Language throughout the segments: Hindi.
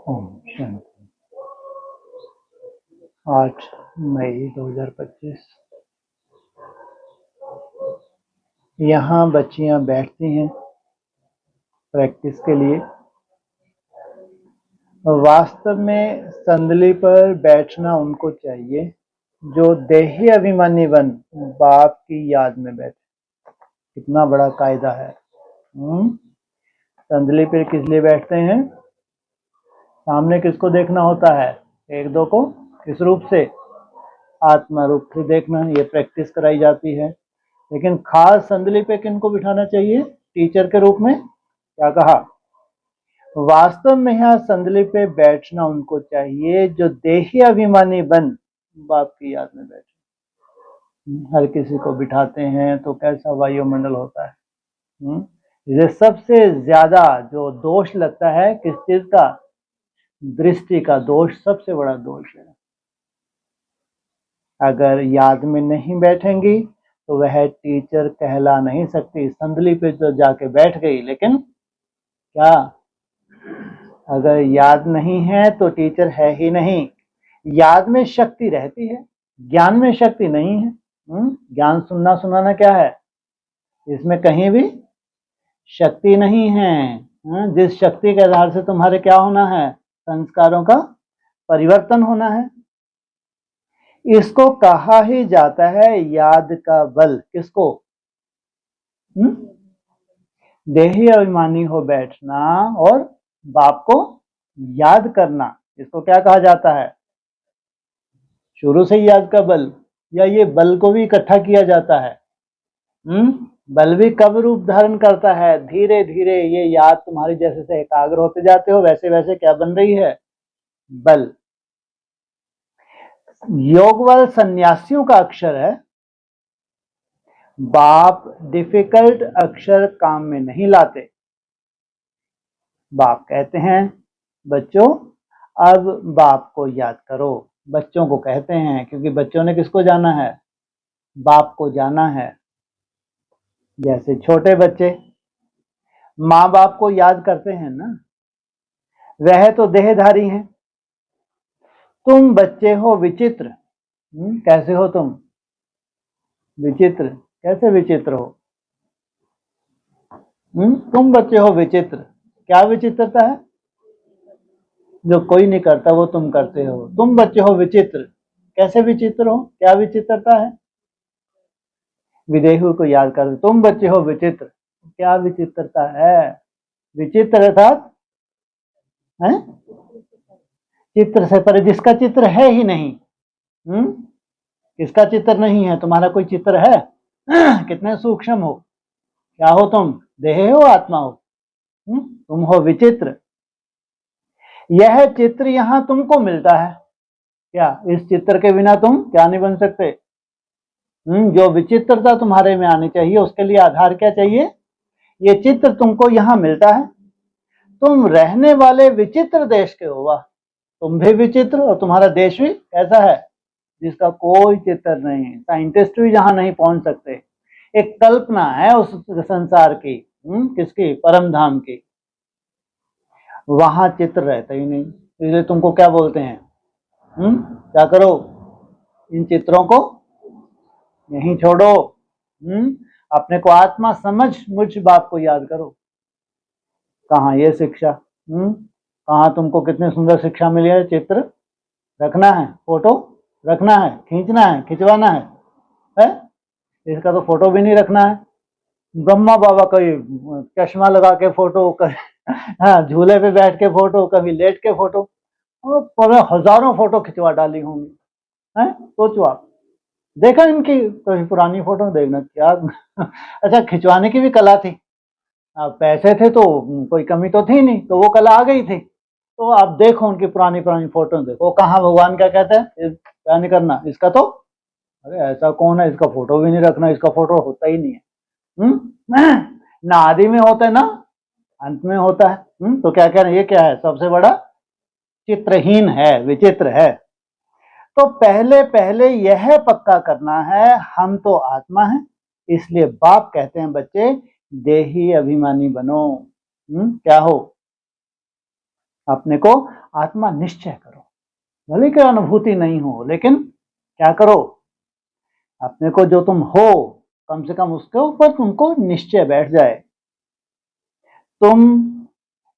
ओम शांति। 8 मई 2025। यहाँ बच्चियाँ बैठती हैं प्रैक्टिस के लिए। वास्तव में संदली पर बैठना उनको चाहिए जो देही अभिमानी बन बाप की याद में बैठे। कितना बड़ा कायदा है। संदली पर किस लिए बैठते हैं? सामने किसको देखना होता है? एक दो को। किस रूप से? आत्मा रूप से देखना। ये प्रैक्टिस कराई जाती है। लेकिन खास संदली पे किनको बिठाना चाहिए? टीचर के रूप में। क्या कहा? वास्तव में यहाँ संदली पे बैठना उनको चाहिए जो देही अभिमानी बन बाप की याद में बैठे। हर किसी को बिठाते हैं तो कैसा वायुमंडल होता है। ये सबसे ज्यादा जो दोष लगता है किस चीज का? दृष्टि का दोष सबसे बड़ा दोष है। अगर याद में नहीं बैठेंगी तो वह टीचर कहला नहीं सकती। संदली पे तो जाके बैठ गई, लेकिन क्या अगर याद नहीं है तो टीचर है ही नहीं। याद में शक्ति रहती है, ज्ञान में शक्ति नहीं है। ज्ञान सुनना सुनाना क्या है? इसमें कहीं भी शक्ति नहीं है। जिस शक्ति के आधार से तुम्हारे क्या होना है? संस्कारों का परिवर्तन होना है। इसको कहा ही जाता है याद का बल। किसको? देही अभिमानी हो बैठना और बाप को याद करना, इसको क्या कहा जाता है? शुरू से ही याद का बल, या ये बल को भी इकट्ठा किया जाता है? बल भी कब रूप धारण करता है? धीरे धीरे ये याद तुम्हारी जैसे से एकाग्र होते जाते हो वैसे वैसे क्या बन रही है? बल। योग बल सन्यासियों का अक्षर है। बाप डिफिकल्ट अक्षर काम में नहीं लाते। बाप कहते हैं बच्चों अब बाप को याद करो। बच्चों को कहते हैं क्योंकि बच्चों ने किसको जाना है? बाप को जाना है। जैसे छोटे बच्चे माँ बाप को याद करते हैं ना, वह तो देहधारी हैं। तुम बच्चे हो विचित्र। कैसे हो तुम? विचित्र। कैसे विचित्र हो? तुम बच्चे हो विचित्र। क्या विचित्रता है? जो कोई नहीं करता वो तुम करते हो। तुम बच्चे हो विचित्र। कैसे विचित्र हो? क्या विचित्रता है? विदेही को याद कर। तुम बच्चे हो विचित्र। क्या विचित्रता है? विचित्र अर्थात है चित्र से परे, जिसका चित्र है ही नहीं। किसका चित्र नहीं है? तुम्हारा कोई चित्र है? कितने सूक्ष्म हो? क्या हो तुम? देह हो? आत्मा हो? तुम हो विचित्र। यह चित्र यहां तुमको मिलता है। क्या इस चित्र के बिना तुम क्या नहीं बन सकते? जो विचित्रता तुम्हारे में आनी चाहिए उसके लिए आधार क्या चाहिए? ये चित्र तुमको यहां मिलता है। तुम रहने वाले विचित्र देश के हो। वाह, तुम भी विचित्र और तुम्हारा देश भी कैसा है? जिसका कोई चित्र नहीं। साइंटिस्ट भी जहां नहीं पहुंच सकते। एक कल्पना है उस संसार की। किसकी? परम धाम की। वहां चित्र रहता ही नहीं, इसलिए तुमको क्या बोलते हैं? क्या करो? इन चित्रों को यहीं छोड़ो। अपने को आत्मा समझ मुझ बाप को याद करो। कहाँ ये शिक्षा? कहाँ तुमको कितनी सुंदर शिक्षा मिली है? चित्र रखना है, फोटो रखना है, खींचना है, खिंचवाना है? इसका तो फोटो भी नहीं रखना है। ब्रह्मा बाबा कभी चश्मा लगा के फोटो, हाँ झूले पे बैठ के फोटो, कभी लेट के फोटो, और हजारों फोटो खिंचवा डाली होंगी। है सोचो आप। देखा इनकी कभी पुरानी फोटो? देखना क्या। अच्छा, खिंचवाने की भी कला थी। अब पैसे थे तो कोई कमी तो थी नहीं, तो वो कला आ गई थी। तो आप देखो उनकी पुरानी पुरानी फोटो देखो। कहाँ भगवान क्या कहते हैं? क्या नहीं करना इसका तो, अरे ऐसा कौन है इसका फोटो भी नहीं रखना, इसका फोटो होता ही नहीं है। ना आदि में होता है ना अंत में होता है। तो क्या कह रहे हैं? ये क्या है? सबसे बड़ा चित्रहीन है, विचित्र है। तो पहले पहले यह पक्का करना है हम तो आत्मा है। इसलिए बाप कहते हैं बच्चे देही अभिमानी बनो। क्या हो? अपने को आत्मा निश्चय करो, भले कि अनुभूति नहीं हो, लेकिन क्या करो, अपने को जो तुम हो कम से कम उसके ऊपर तुमको निश्चय बैठ जाए। तुम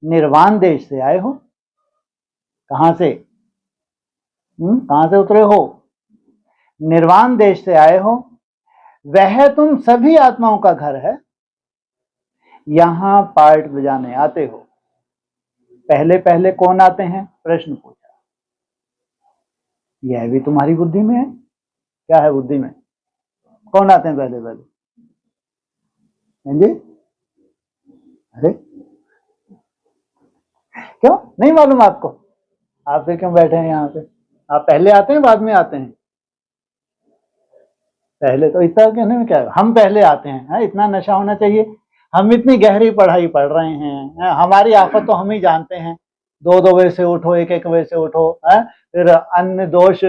निर्वाण देश से आए हो, कहां से, कहां से उतरे हो, निर्वाण देश से आए हो, वह तुम सभी आत्माओं का घर है, यहां पार्ट बजाने आते हो। पहले पहले कौन आते हैं, प्रश्न पूछा। यह भी तुम्हारी बुद्धि में है। क्या है बुद्धि में, कौन आते हैं पहले पहले, जी? अरे क्यों नहीं मालूम आपको, आप फिर क्यों बैठे हैं यहाँ पे, आप पहले आते हैं बाद में आते हैं, पहले तो इतना कहने में क्या है, हम पहले आते हैं, इतना नशा होना चाहिए। हम इतनी गहरी पढ़ाई पढ़ रहे हैं, हमारी आफत तो हम ही जानते हैं, 2-2 बजे से उठो, 1-1 बजे से उठो, फिर अन्न दोष,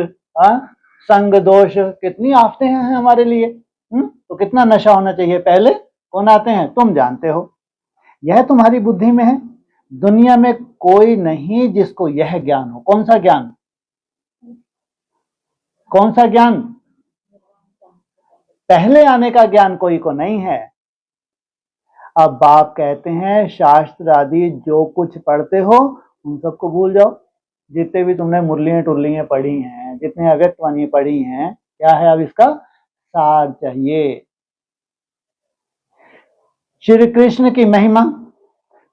संग दोष, कितनी आफतें हैं हमारे लिए। तो कितना नशा होना चाहिए, पहले कौन आते हैं, तुम जानते हो। यह तुम्हारी बुद्धि में है। दुनिया में कोई नहीं जिसको यह ज्ञान हो। कौन सा ज्ञान, कौन सा ज्ञान, पहले आने का ज्ञान कोई को नहीं है। अब बाप कहते हैं शास्त्र आदि जो कुछ पढ़ते हो उन सबको भूल जाओ। जितने भी तुमने मुरलियां टुल्लियां पढ़ी हैं, जितने अव्यक्त वाणी पढ़ी हैं, क्या है अब इसका सार चाहिए। श्री कृष्ण की महिमा,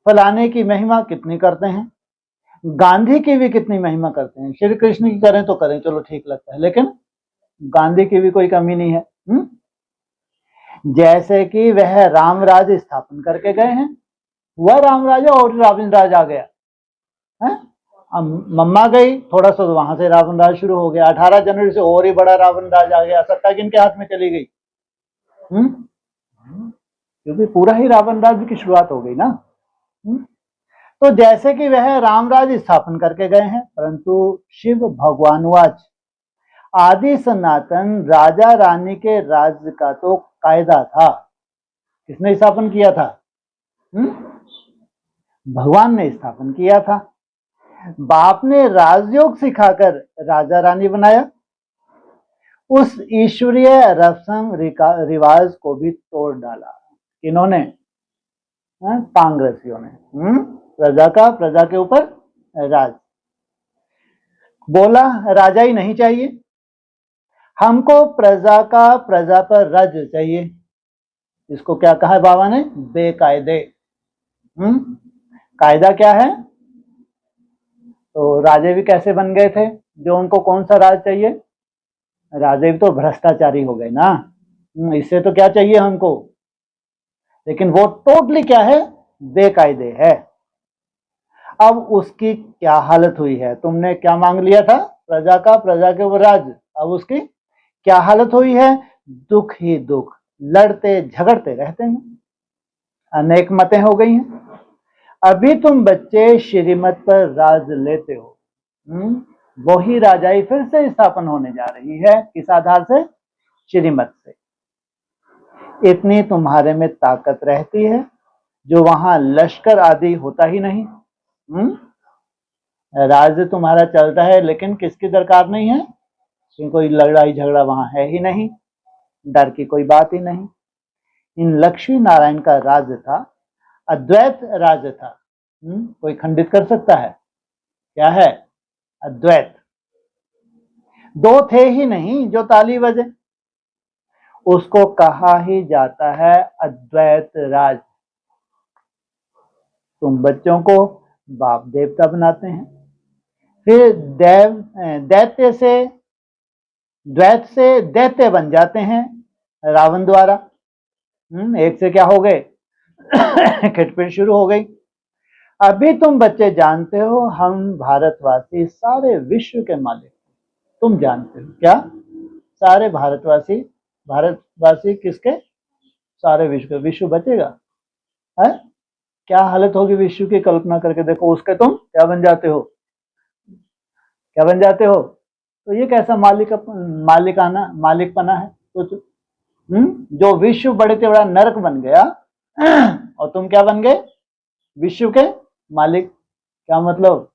फलाने की महिमा कितनी करते हैं, गांधी की भी कितनी महिमा करते हैं। श्री कृष्ण की करें तो करें, चलो ठीक लगता है, लेकिन गांधी की भी कोई कमी नहीं है। जैसे कि वह रामराज स्थापन करके गए हैं, हुआ राम राजा और रावण राज आ गया है। मम्मा गई, थोड़ा सा तो वहां से रावण राज शुरू हो गया, 18 जनवरी से और ही बड़ा रावण राज आ गया, सत्ता किनके हाथ में चली गई, क्योंकि पूरा ही रावण राज की शुरुआत हो गई ना। तो जैसे कि वह रामराज स्थापन करके गए हैं, परंतु शिव भगवान वाच आदि सनातन राजा रानी के राज्य का तो कायदा था, किसने स्थापन किया था, भगवान ने स्थापन किया था। बाप ने राजयोग सिखाकर राजा रानी बनाया, उस ईश्वरीय रस्म रिवाज को भी तोड़ डाला। इन्होंने, कांग्रेसियों ने, प्रजा का प्रजा के ऊपर राज, बोला राजा ही नहीं चाहिए, हमको प्रजा का प्रजा पर राज्य चाहिए। इसको क्या कहा है बाबा ने, बेकायदे। कायदा क्या है, तो राजे भी कैसे बन गए थे, जो उनको कौन सा राज चाहिए, राजे भी तो भ्रष्टाचारी हो गए ना, इससे तो क्या चाहिए हमको, लेकिन वो टोटली क्या है, बेकायदे है। अब उसकी क्या हालत हुई है, तुमने क्या मांग लिया था, प्रजा का प्रजा के ऊपर राज, अब उसकी क्या हालत हुई है, दुख ही दुख, लड़ते झगड़ते रहते हैं, अनेक मतें हो गई हैं। अभी तुम बच्चे श्रीमत पर राज लेते हो, वही राजाई फिर से स्थापन होने जा रही है, किस आधार से, श्रीमत से। इतनी तुम्हारे में ताकत रहती है जो वहां लश्कर आदि होता ही नहीं। राज्य तुम्हारा चलता है, लेकिन किसकी दरकार नहीं है, कोई लड़ाई झगड़ा वहां है ही नहीं, डर की कोई बात ही नहीं। इन लक्ष्मी नारायण का राज्य था, अद्वैत राज्य था। कोई खंडित कर सकता है, क्या है, अद्वैत। दो थे ही नहीं जो ताली बजे, उसको कहा ही जाता है अद्वैत राज। तुम बच्चों को बाप देवता बनाते हैं, फिर दैत्य से, द्वैत से दैत्य बन जाते हैं रावण द्वारा। एक से क्या हो गए, खिटपिट शुरू हो गई। अभी तुम बच्चे जानते हो हम भारतवासी सारे विश्व के मालिक, तुम जानते हो क्या, सारे भारतवासी किसके, सारे विश्व, विश्व बचेगा है, क्या हालत होगी विश्व की, कल्पना करके देखो, उसके तुम क्या बन जाते हो, क्या बन जाते हो। तो ये कैसा मालिकपना है, तो जो विश्व बड़े से बड़ा नरक बन गया और तुम क्या बन गए, विश्व के मालिक। क्या मतलब,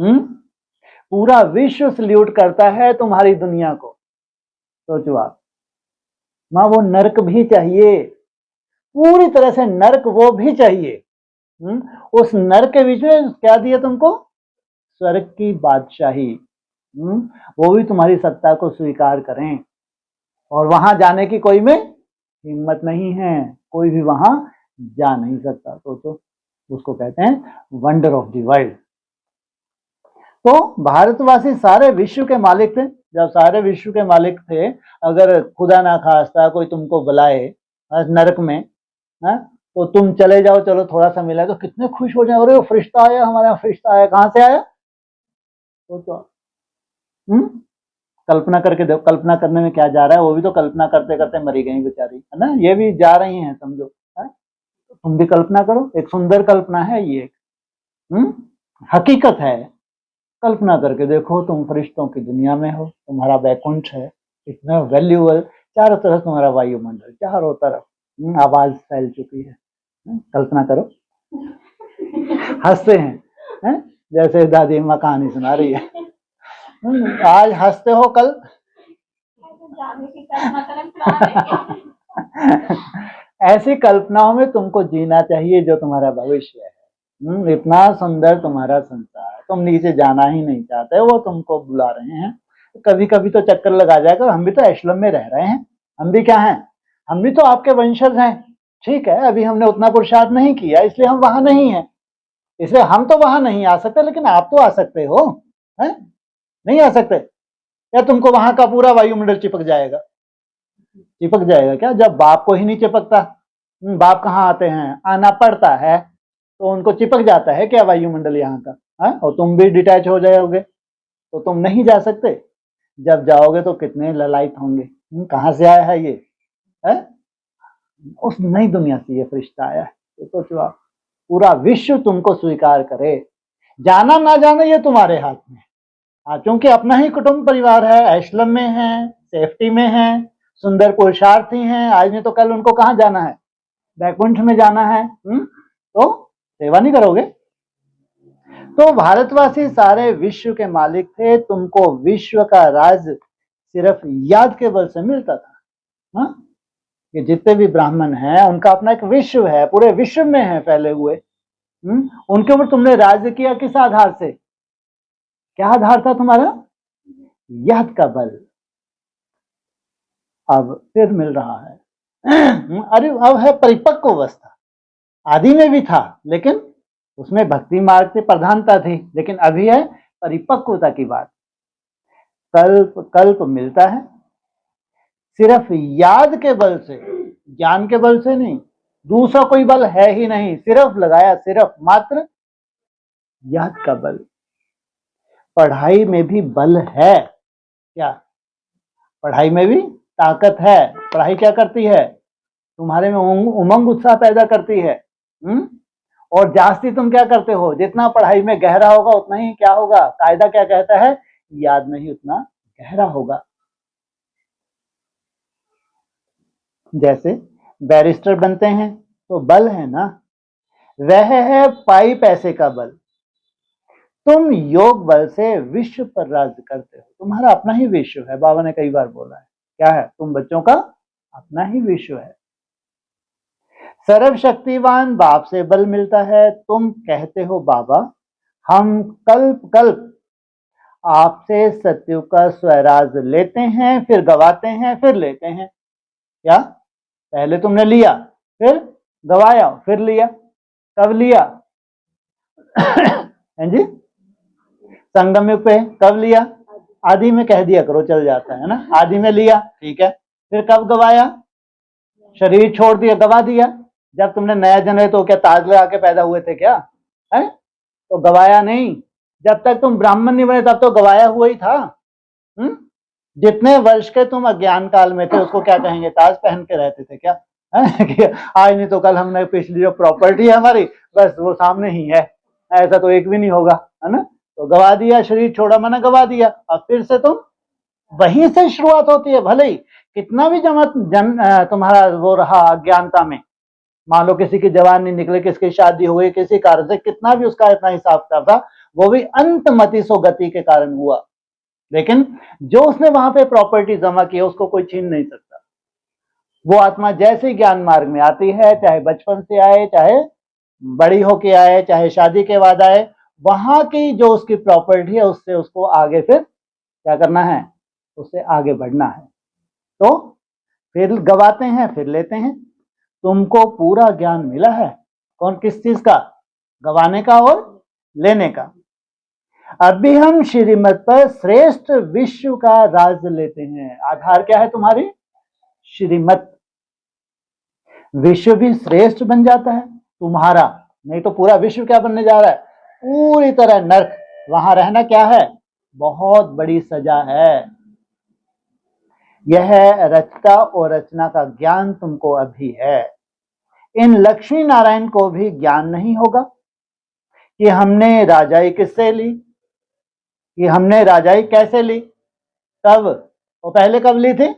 पूरा विश्व सल्यूट करता है तुम्हारी दुनिया को। सोचो आप, मां वो नर्क भी चाहिए, पूरी तरह से नर्क वो भी चाहिए। उस नर्क के बीच में क्या दिया तुमको? स्वर्ग की बादशाही। वो भी तुम्हारी सत्ता को स्वीकार करें, और वहां जाने की कोई में हिम्मत नहीं है, कोई भी वहां जा नहीं सकता। सोचो, उसको कहते हैं वंडर ऑफ द वर्ल्ड। तो भारतवासी सारे विश्व के मालिक थे। जब सारे विश्व के मालिक थे, अगर खुदा ना खास्ता कोई तुमको बुलाए नरक में, है, तो तुम चले जाओ, चलो थोड़ा सा मिला, तो कितने खुश हो जाए, अरे वो फरिश्ता आया, हमारे यहाँ फरिश्ता आया। कहाँ से आया? तो कल्पना करके देखो, कल्पना करने में क्या जा रहा है? वो भी तो कल्पना करते करते मरी गई बेचारी, है ना। ये भी जा रही हैं, समझो, है? तुम भी कल्पना करो, एक सुंदर कल्पना है ये, हकीकत है। कल्पना करके देखो, तुम फरिश्तों की दुनिया में हो, तुम्हारा बैकुंठ है, इतना वैल्यूएबल, चारों तरफ तुम्हारा वायुमंडल, चारों तरफ आवाज फैल चुकी है। कल्पना करो, हंसते हैं, जैसे दादी अम्मा कहानी सुना रही है। आज हंसते हो, कल ऐसी कल्पनाओं में तुमको जीना चाहिए जो तुम्हारा भविष्य है। इतना सुंदर तुम्हारा संसार, तुम नीचे जाना ही नहीं चाहते, वो तुमको बुला रहे हैं। कभी कभी तो चक्कर लगा जाएगा, हम भी तो एशलम में रह रहे हैं, हम भी क्या हैं, हम भी तो आपके वंशज हैं। ठीक है, अभी हमने उतना पुरुषार्थ नहीं किया, इसलिए हम वहां नहीं हैं, इसलिए हम तो वहां नहीं आ सकते, लेकिन आप तो आ सकते हो, है? नहीं आ सकते? या तुमको वहां का पूरा वायुमंडल चिपक जाएगा? चिपक जाएगा क्या? जब बाप को ही नहीं चिपकता, बाप कहाँ आते हैं, आना पड़ता है, तो उनको चिपक जाता है क्या वायुमंडल यहाँ का, है? और तुम भी डिटैच हो जाओगे तो तुम नहीं जा सकते। जब जाओगे तो कितने ललायत होंगे, कहाँ से आया है ये, है? उस नई दुनिया से ये फरिश्ता आया है। तो सोचो आप, पूरा विश्व तुमको स्वीकार करे, जाना ना जाना ये तुम्हारे हाथ में। क्योंकि अपना ही कुटुंब परिवार है, एशलम में है, सेफ्टी में है, सुंदर पुरुषार्थी हैं, आज नहीं तो कल उनको कहाँ जाना है, बैकुंठ में जाना है। तो सेवा नहीं करोगे? तो भारतवासी सारे विश्व के मालिक थे, तुमको विश्व का राज सिर्फ याद के बल से मिलता था। ये जितने भी ब्राह्मण हैं उनका अपना एक विश्व है, पूरे विश्व में है फैले हुए। उनके ऊपर तुमने राज्य किया किस आधार से? क्या आधार था तुम्हारा? याद का बल। अब फिर मिल रहा है। अरे अब है परिपक्व अवस्था। आदि में भी था, लेकिन उसमें भक्ति मार्ग से प्रधानता थी, लेकिन अभी है परिपक्वता की बात। कल्प कल्प मिलता है सिर्फ याद के बल से, ज्ञान के बल से नहीं, दूसरा कोई बल है ही नहीं, सिर्फ लगाया, सिर्फ मात्र याद का बल। पढ़ाई में भी बल है क्या? पढ़ाई में भी ताकत है। पढ़ाई क्या करती है? तुम्हारे में उमंग उत्साह पैदा करती है। और जास्ती तुम क्या करते हो, जितना पढ़ाई में गहरा होगा उतना ही क्या होगा, कायदा क्या कहता है, याद नहीं उतना गहरा होगा। जैसे बैरिस्टर बनते हैं तो बल है ना, वह है पाई पैसे का बल। तुम योग बल से विश्व पर राज्य करते हो, तुम्हारा अपना ही विश्व है। बाबा ने कई बार बोला है, क्या है? तुम बच्चों का अपना ही विश्व है। सर्वशक्तिवान बाप से बल मिलता है। तुम कहते हो बाबा हम कल्प कल्प आपसे सत्युग का स्वराज लेते हैं, फिर गवाते हैं, फिर लेते हैं। क्या? पहले तुमने लिया, फिर गवाया, फिर लिया। कब लिया? हैं जी? संगम युग पे कब लिया? आदि में कह दिया करो, चल जाता है ना। आदि में लिया, ठीक है। फिर कब गवाया? शरीर छोड़ दिया, गवा दिया। जब तुमने नया जन्मे तो क्या ताज लगा के पैदा हुए थे क्या? है? तो गवाया नहीं। जब तक तुम ब्राह्मण नहीं बने तब तो गवाया हुआ ही था। जितने वर्ष के तुम अज्ञान काल में थे उसको क्या कहेंगे? ताज पहन के रहते थे क्या? आज नहीं तो कल हमने पिछली जो प्रॉपर्टी है हमारी, बस वो सामने ही है, ऐसा तो एक भी नहीं होगा, है ना। तो गवा दिया, शरीर छोड़ा माना गवा दिया। अब फिर से तुम वहीं से शुरुआत होती है। भले ही कितना भी तुम्हारा वो रहा अज्ञानता में, मान लो किसी की जवान नहीं निकले, किसकी शादी हो गई, किसी कारण से कितना भी उसका इतना हिसाब किताब था, वो भी अंतमति सो गति के कारण हुआ। लेकिन जो उसने वहां पे प्रॉपर्टी जमा की है उसको कोई छीन नहीं सकता। वो आत्मा जैसे ज्ञान मार्ग में आती है, चाहे बचपन से आए, चाहे बड़ी होके आए, चाहे शादी के बाद आए, वहां की जो उसकी प्रॉपर्टी है उससे उसको आगे फिर क्या करना है, उससे आगे बढ़ना है। तो फिर गवाते हैं फिर लेते हैं। तुमको पूरा ज्ञान मिला है, कौन किस चीज का, गवाने का और लेने का। अभी हम श्रीमत पर श्रेष्ठ विश्व का राज लेते हैं। आधार क्या है तुम्हारी, श्रीमत। विश्व भी श्रेष्ठ बन जाता है तुम्हारा, नहीं तो पूरा विश्व क्या बनने जा रहा है, पूरी तरह नर्क। वहां रहना क्या है, बहुत बड़ी सजा है। यह रचता और रचना का ज्ञान तुमको अभी है। इन लक्ष्मी नारायण को भी ज्ञान नहीं होगा कि हमने राजाई किससे ली, कि हमने राजाई कैसे ली, कब, वो पहले कब ली थी,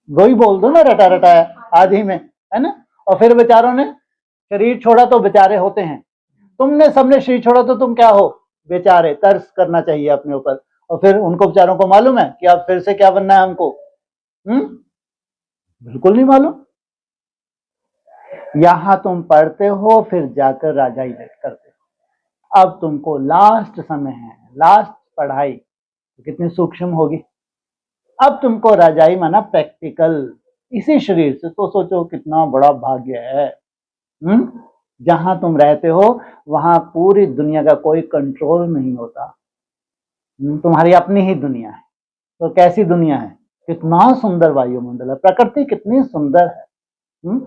वही बोल दो ना, रटा रटाया आदि में, है ना। और फिर बेचारों ने शरीर छोड़ा तो बेचारे होते हैं। तुमने सबने शरीर छोड़ा तो तुम क्या हो, बेचारे। तर्स करना चाहिए अपने ऊपर। और फिर उनको बेचारों को मालूम है कि अब फिर से क्या बनना है हमको, बिल्कुल नहीं मालूम। यहां तुम पढ़ते हो फिर जाकर राजाई करते हो। अब तुमको लास्ट समय है, लास्ट पढ़ाई कितनी सूक्ष्म होगी। अब तुमको राजाई माना प्रैक्टिकल, इसी शरीर से। तो सोचो कितना बड़ा भाग्य है। जहां तुम रहते हो वहां पूरी दुनिया का कोई कंट्रोल नहीं होता, तुम्हारी अपनी ही दुनिया है। तो कैसी दुनिया है, कितना सुंदर वायुमंडल है, प्रकृति कितनी सुंदर है।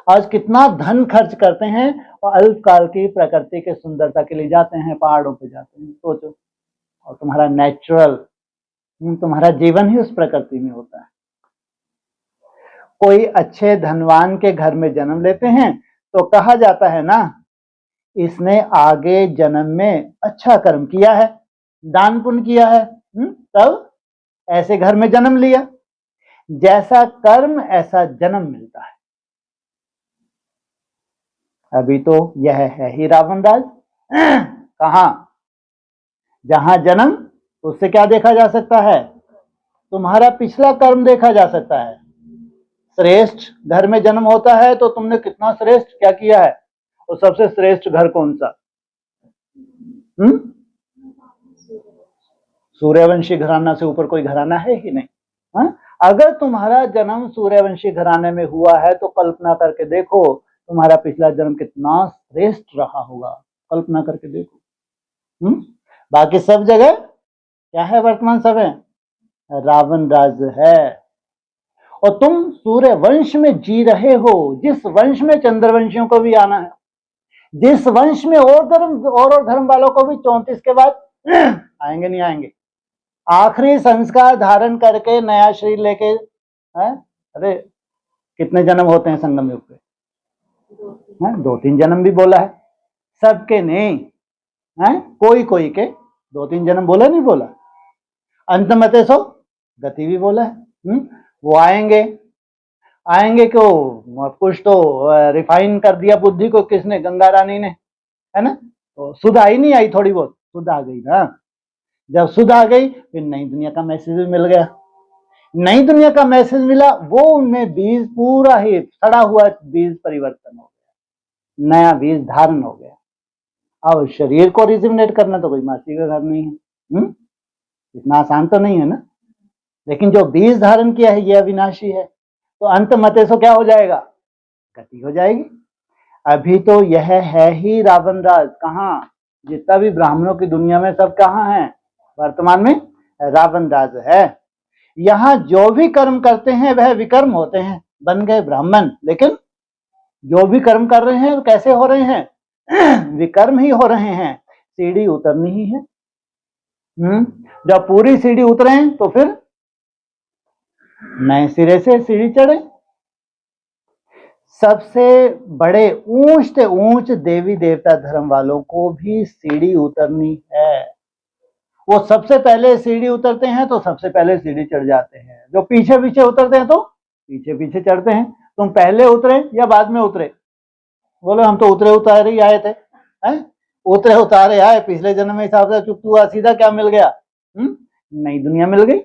आज कितना धन खर्च करते हैं और अल्पकाल की प्रकृति के सुंदरता के लिए जाते हैं, पहाड़ों पे जाते हैं, सोचो। और तुम्हारा नेचुरल, तुम्हारा जीवन ही उस प्रकृति में होता है। कोई अच्छे धनवान के घर में जन्म लेते हैं तो कहा जाता है ना, इसने आगे जन्म में अच्छा कर्म किया है, दान पुण्य किया है, तब ऐसे घर में जन्म लिया। जैसा कर्म ऐसा जन्म मिलता है। अभी तो यह है ही रावण राज। कहां, जहां जन्म, उससे क्या देखा जा सकता है, तुम्हारा पिछला कर्म देखा जा सकता है। श्रेष्ठ घर में जन्म होता है तो तुमने कितना श्रेष्ठ क्या किया है। और सबसे श्रेष्ठ घर कौन सा, सूर्यवंशी घराना से ऊपर कोई घराना है ही नहीं। अगर तुम्हारा जन्म सूर्यवंशी घराने में हुआ है तो कल्पना करके देखो तुम्हारा पिछला जन्म कितना श्रेष्ठ रहा होगा, कल्पना करके देखो। बाकी सब जगह क्या है, वर्तमान समय रावण राज है। और तुम सूर्य वंश में जी रहे हो, जिस वंश में चंद्रवंशियों को भी आना है, जिस वंश में और धर्म वालों को भी 34 के बाद आएंगे, नहीं आएंगे। आखिरी संस्कार धारण करके नया शरीर लेके है। अरे कितने जन्म होते हैं संगम युग पे, 2-3 जन्म भी बोला है, सबके नहीं है, कोई कोई के 2-3 जन्म बोला, नहीं बोला। अंतमते सो गति भी बोला है। वो आएंगे, आएंगे क्यों, कुछ तो रिफाइन कर दिया बुद्धि को किसने, गंगा रानी ने, है ना। तो सुध आई नहीं आई, थोड़ी बहुत सुध आ गई ना। जब सुध आ गई फिर नई दुनिया का मैसेज भी मिल गया। नई दुनिया का मैसेज मिला, वो उनमें बीज पूरा ही सड़ा हुआ बीज परिवर्तन हो गया, नया बीज धारण हो गया। अब शरीर को रिजिमिनेट करना तो कोई मासी का घर नहीं है, इतना आसान तो नहीं है ना। लेकिन जो बीज धारण किया है यह अविनाशी है, तो अंत मते सो क्या हो जाएगा, गति हो जाएगी। अभी तो यह है ही रावण राज। कहाँ, जितना भी ब्राह्मणों की दुनिया में सब कहाँ है, वर्तमान में रावण राज है। यहाँ जो भी कर्म करते हैं वह विकर्म होते हैं, बन गए ब्राह्मण। लेकिन जो भी कर्म कर रहे हैं कैसे हो रहे हैं, विकर्म ही हो रहे हैं। सीढ़ी उतरनी ही है। जब पूरी सीढ़ी उतरे तो फिर नए सिरे से सीढ़ी चढ़े। सबसे बड़े ऊंच से ऊंच देवी देवता धर्म वालों को भी सीढ़ी उतरनी है। वो सबसे पहले सीढ़ी उतरते हैं तो सबसे पहले सीढ़ी चढ़ जाते हैं। जो पीछे पीछे उतरते हैं तो पीछे पीछे चढ़ते हैं। तुम पहले उतरे या बाद में उतरे, बोलो हम तो उतरे उतारे ही आए थे, हैं? उतरे उतारे आए, पिछले जन्म में हिसाब से चुप हुआ, सीधा क्या मिल गया? नई दुनिया मिल गई।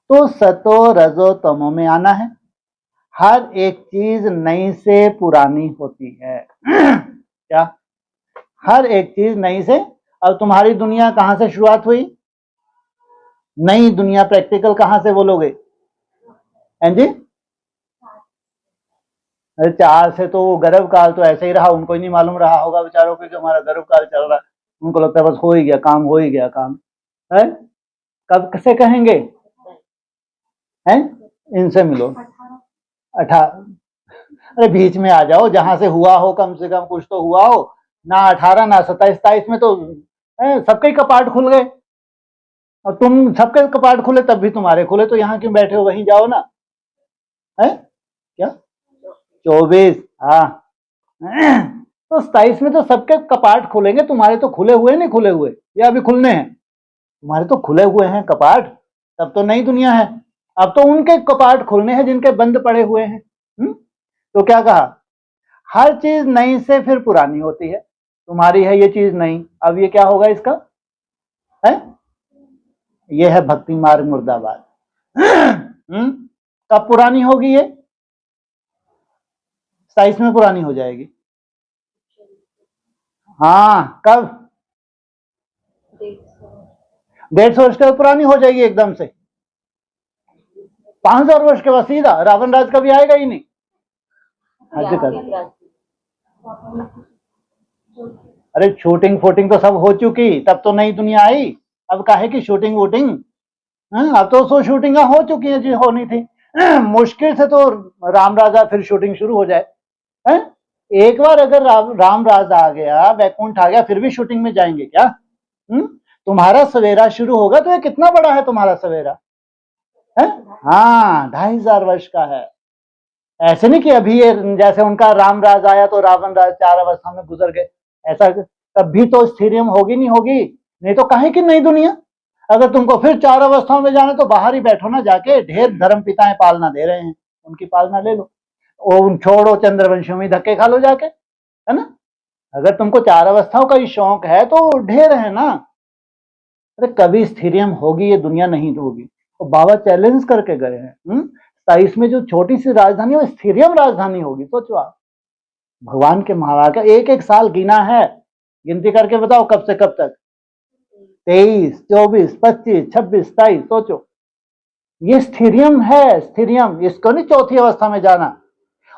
तो सतो रजो तमो में आना है। हर एक चीज नई से पुरानी होती है। क्या? हर एक चीज नई से। अब तुम्हारी दुनिया कहां से शुरुआत हुई? नई दुनिया प्रैक्टिकल कहां से बोलोगे? हैं जी? अरे 4 से तो गर्भ काल तो ऐसे ही रहा, उनको ही नहीं मालूम रहा होगा बेचारों को कि हमारा गर्भ काल चल रहा है। उनको लगता है बस हो ही गया काम, हो ही गया काम है। कब कैसे कहेंगे? हैं? इनसे मिलो। 18। अरे बीच में आ जाओ, जहां से हुआ हो, कम से कम कुछ तो हुआ हो ना। 18 ना 27 27 में तो सबके कपाट खुल गए। और तुम सबके कपाट खुले तब भी तुम्हारे खुले, तो यहाँ क्यों बैठे हो? वहीं जाओ ना। है क्या? 24। हाँ। तो 27 में तो सबके कपाट खुलेंगे, तुम्हारे तो खुले हुए नहीं खुले हुए, या अभी खुलने हैं? तुम्हारे तो खुले हुए हैं कपाट, तब तो नई दुनिया है। अब तो उनके कपाट खुलने हैं जिनके बंद पड़े हुए हैं। तो क्या कहा? हर चीज नई से फिर पुरानी होती है। तुम्हारी है ये चीज नई, अब ये क्या होगा इसका? है ये है भक्ति मार्ग मुर्दाबाद। कब पुरानी होगी ये? 27 में पुरानी हो जाएगी। हाँ, कब? 150 वर्ष के बाद पुरानी हो जाएगी एकदम से। 5000 वर्ष के बाद सीधा रावण राज कभी आएगा ही नहीं। हद कर। अरे शूटिंग फूटिंग तो सब हो चुकी, तब तो नई दुनिया आई। अब काहे की शूटिंग वूटिंग? अब तो सो शूटिंग हो चुकी है जी, होनी थी। मुश्किल से तो राम राजा फिर शूटिंग शुरू हो जाए। है? एक बार अगर राम राज आ गया, वैकुंठ आ गया, फिर भी शूटिंग में जाएंगे क्या? तुम्हारा सवेरा शुरू होगा तो ये कितना बड़ा है तुम्हारा सवेरा? है? हाँ, 2500 वर्ष का है। ऐसे नहीं कि अभी ये जैसे उनका राम राज आया तो रावण राज 4 अवस्था में गुजर गए, ऐसा कभी तो स्थिरियम होगी नहीं होगी। नहीं तो काहे की नई दुनिया? अगर तुमको फिर 4 अवस्थाओं में जाना तो बाहर ही बैठो ना जाके, ढेर धर्म पिताएं पालना दे रहे हैं, उनकी पालना ले लो। और छोड़ो चंद्रवंशियों में धक्के खा लो जाके, है ना? अगर तुमको 4 अवस्थाओं का ही शौक है तो ढेर है ना। अरे कभी स्थिरियम होगी ये दुनिया? नहीं होगी। तो बाबा चैलेंज करके गए हैं। 27 में जो छोटी सी राजधानी वो स्थिरियम राजधानी होगी। सोचो आप, भगवान के महावाक्य का एक एक साल गिना है। गिनती करके बताओ कब से कब तक? 23, 24, 25, 26, 27। सोचो, ये स्थिरियम है, स्थिरियम। इसको नहीं चौथी अवस्था में जाना।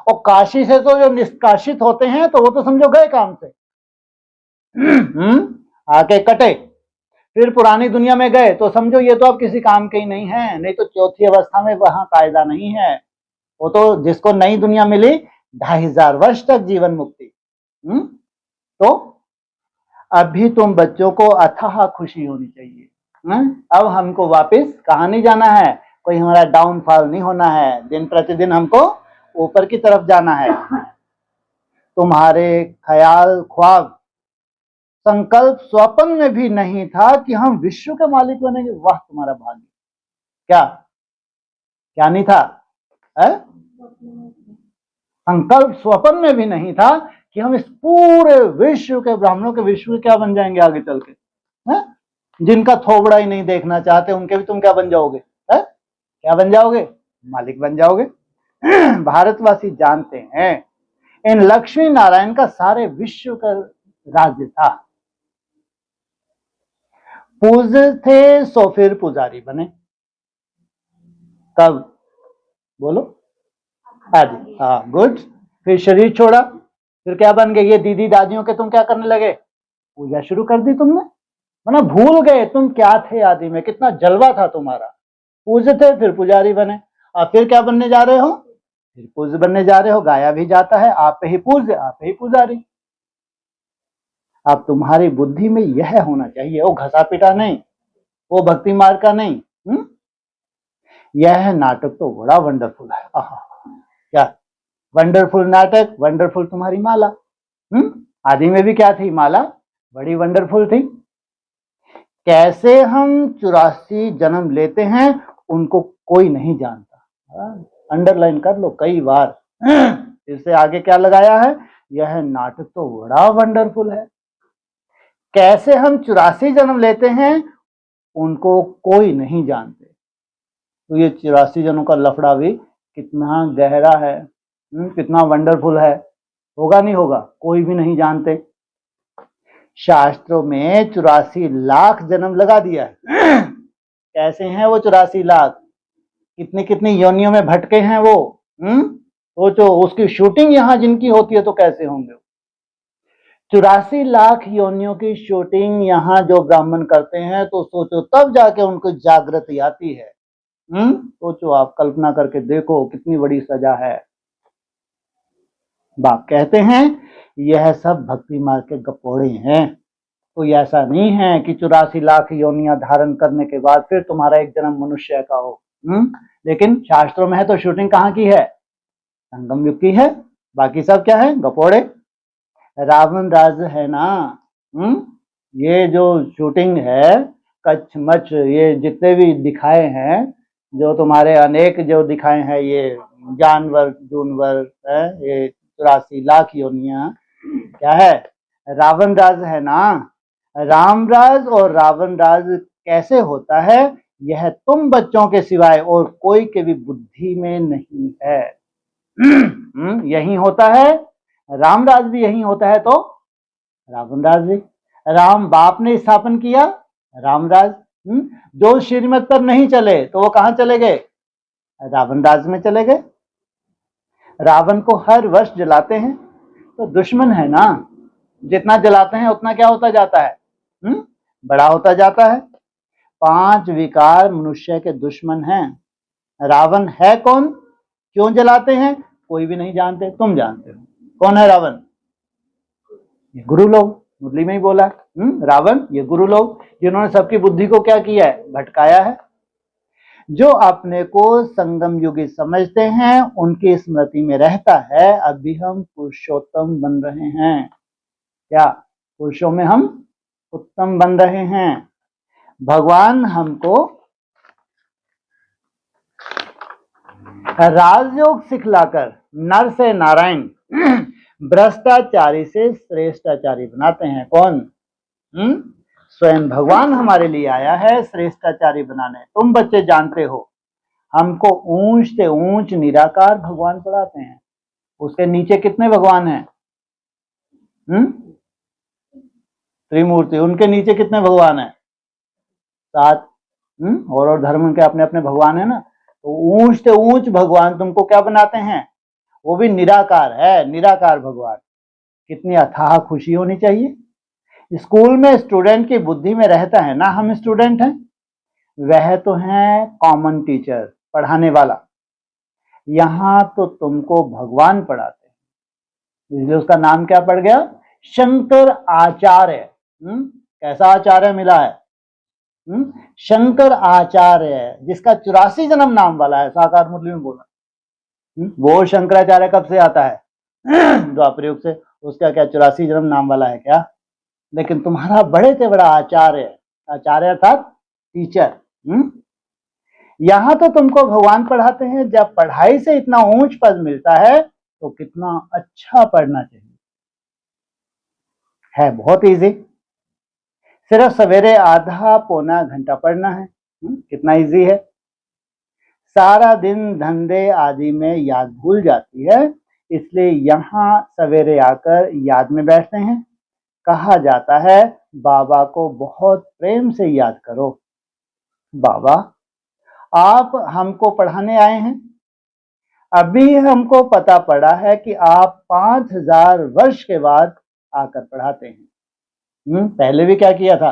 और काशी से तो जो निष्कासित होते हैं तो वो तो समझो गए काम से। आके कटे, फिर पुरानी दुनिया में गए तो समझो ये तो अब किसी काम के ही नहीं है। नहीं तो चौथी अवस्था में वहां कायदा नहीं है। वो तो जिसको नई दुनिया मिली 2500 वर्ष तक जीवन मुक्ति। तो अभी तुम बच्चों को अथाह खुशी होनी चाहिए। अब हमको वापस कहां नहीं जाना है, कोई हमारा डाउनफॉल नहीं होना है। दिन प्रतिदिन हमको ऊपर की तरफ जाना है। तुम्हारे ख्याल ख्वाब संकल्प स्वप्न में भी नहीं था कि हम विश्व के मालिक बनेंगे। वाह तुम्हारा भाग्य। क्या क्या नहीं था? संकल्प स्वप्न में भी नहीं था कि हम इस पूरे विश्व के, ब्राह्मणों के विश्व के क्या बन जाएंगे आगे चल के। जिनका थोबड़ा ही नहीं देखना चाहते उनके भी तुम क्या बन जाओगे? क्या बन जाओगे? मालिक बन जाओगे। भारतवासी जानते हैं इन लक्ष्मी नारायण का सारे विश्व का राज्य था। पूज थे सो फिर पुजारी बने। कब? बोलो। आज। हाँ, गुड। फिर शरीर छोड़ा, फिर क्या बन गए? ये दीदी दादियों के तुम क्या करने लगे? पूजा शुरू कर दी तुमने। मतलब भूल गए तुम क्या थे आदि में, कितना जलवा था तुम्हारा। पूज थे फिर पुजारी बने, और फिर क्या बनने जा रहे हो? फिर पूज बनने जा रहे हो। गाया भी जाता है आप पे ही पूज, आप पे ही पुजारी। अब तुम्हारी बुद्धि में यह होना चाहिए, वो घसा पिटा नहीं, वो भक्ति मार्ग का नहीं। यह नाटक तो बड़ा वंडरफुल है। क्या वंडरफुल नाटक, वंडरफुल तुम्हारी माला। आदि में भी क्या थी? माला बड़ी वंडरफुल थी। कैसे हम 84 जन्म लेते हैं उनको कोई नहीं जानता। अंडरलाइन कर लो कई बार। इससे आगे क्या लगाया है? यह नाटक तो बड़ा वंडरफुल है। कैसे हम 84 जन्म लेते हैं उनको कोई नहीं जानते। तो ये 84 जन्मों का लफड़ा भी कितना गहरा है, कितना वंडरफुल है। होगा नहीं होगा, कोई भी नहीं जानते। शास्त्रों में 84 लाख जन्म लगा दिया है। कैसे हैं वो 84 लाख, कितनी कितनी योनियों में भटके हैं वो। सोचो उसकी शूटिंग यहाँ जिनकी होती है तो कैसे होंगे। 84 लाख योनियों की शूटिंग यहाँ जो ब्राह्मण करते हैं, तो सोचो तब जाके उनको जागृति आती है। सोचो आप, कल्पना करके देखो कितनी बड़ी सजा है। बाप कहते हैं यह सब भक्ति मार्ग के गपोड़े हैं। कोई ऐसा नहीं है कि 84 लाख योनियां धारण करने के बाद फिर तुम्हारा एक जन्म मनुष्य का हो। लेकिन शास्त्रों में है तो शूटिंग कहाँ की है, संगम युग की है। बाकी सब क्या है, गपोड़े। रावण राज है ना। ये जो शूटिंग है, कच्छ मच्छ ये जितने भी दिखाए हैं, जो तुम्हारे अनेक जो दिखाए हैं, ये जानवर जूनवर है, ये 84 लाख योनियां क्या है, रावण राज है ना। रामराज और रावण राज कैसे होता है, यह तुम बच्चों के सिवाय और कोई के भी बुद्धि में नहीं है। यही होता है, रामराज भी यही होता है, तो रावण राज भी। राम बाप ने स्थापन किया रामराज। जो श्रीमत पर नहीं चले तो वो कहां चले गए, रावण राज में चले गए। रावण को हर वर्ष जलाते हैं, तो दुश्मन है ना। जितना जलाते हैं उतना क्या होता जाता है, बड़ा होता जाता है। 5 विकार मनुष्य के दुश्मन हैं। रावण है कौन, क्यों जलाते हैं, कोई भी नहीं जानते, तुम जानते हो कौन है रावण। ये गुरु लोग, मुरली में ही बोला, रावण ये गुरु लोग जिन्होंने सबकी बुद्धि को क्या किया है, भटकाया है। जो अपने को संगम युगी समझते हैं उनकी स्मृति में रहता है अभी हम पुरुषोत्तम बन रहे हैं। क्या पुरुषों में हम उत्तम बन रहे हैं। भगवान हमको राजयोग सिखलाकर नर से नारायण, भ्रष्टाचारी से श्रेष्ठाचारी बनाते हैं। कौन, स्वयं भगवान हमारे लिए आया है श्रेष्ठाचारी बनाने। तुम बच्चे जानते हो, हमको ऊंच से ऊंच निराकार भगवान पढ़ाते हैं। उसके नीचे कितने भगवान हैं, त्रिमूर्ति, उनके नीचे कितने भगवान हैं, 7। और धर्म के अपने अपने भगवान है ना। तो ऊंच से ऊंच भगवान तुमको क्या बनाते हैं, वो भी निराकार है, निराकार भगवान। कितनी अथाह खुशी होनी चाहिए। स्कूल में स्टूडेंट की बुद्धि में रहता है ना, हम स्टूडेंट हैं, वह तो है कॉमन टीचर, पढ़ाने वाला। यहां तो तुमको भगवान पढ़ाते हैं, इसलिए उसका नाम क्या पड़ गया, शंकर आचार्य। कैसा आचार्य मिला है, शंकर आचार्य, जिसका 84 जन्म नाम वाला है, साकार मुरली में बोला। वो शंकराचार्य कब से आता है, द्वापर युग से। उसका क्या 84 जन्म नाम वाला है क्या। लेकिन तुम्हारा बड़े से बड़ा आचार्य, आचार्य अर्थात टीचर। यहां तो तुमको भगवान पढ़ाते हैं। जब पढ़ाई से इतना ऊंच पद मिलता है तो कितना अच्छा पढ़ना चाहिए। है बहुत इजी, सिर्फ सवेरे आधा पौना घंटा पढ़ना है। कितना इजी है। सारा दिन धंधे आदि में याद भूल जाती है, इसलिए यहाँ सवेरे आकर याद में बैठते हैं। कहा जाता है बाबा को बहुत प्रेम से याद करो। बाबा आप हमको पढ़ाने आए हैं, अभी हमको पता पड़ा है कि आप 5000 वर्ष के बाद आकर पढ़ाते हैं। पहले भी क्या किया था,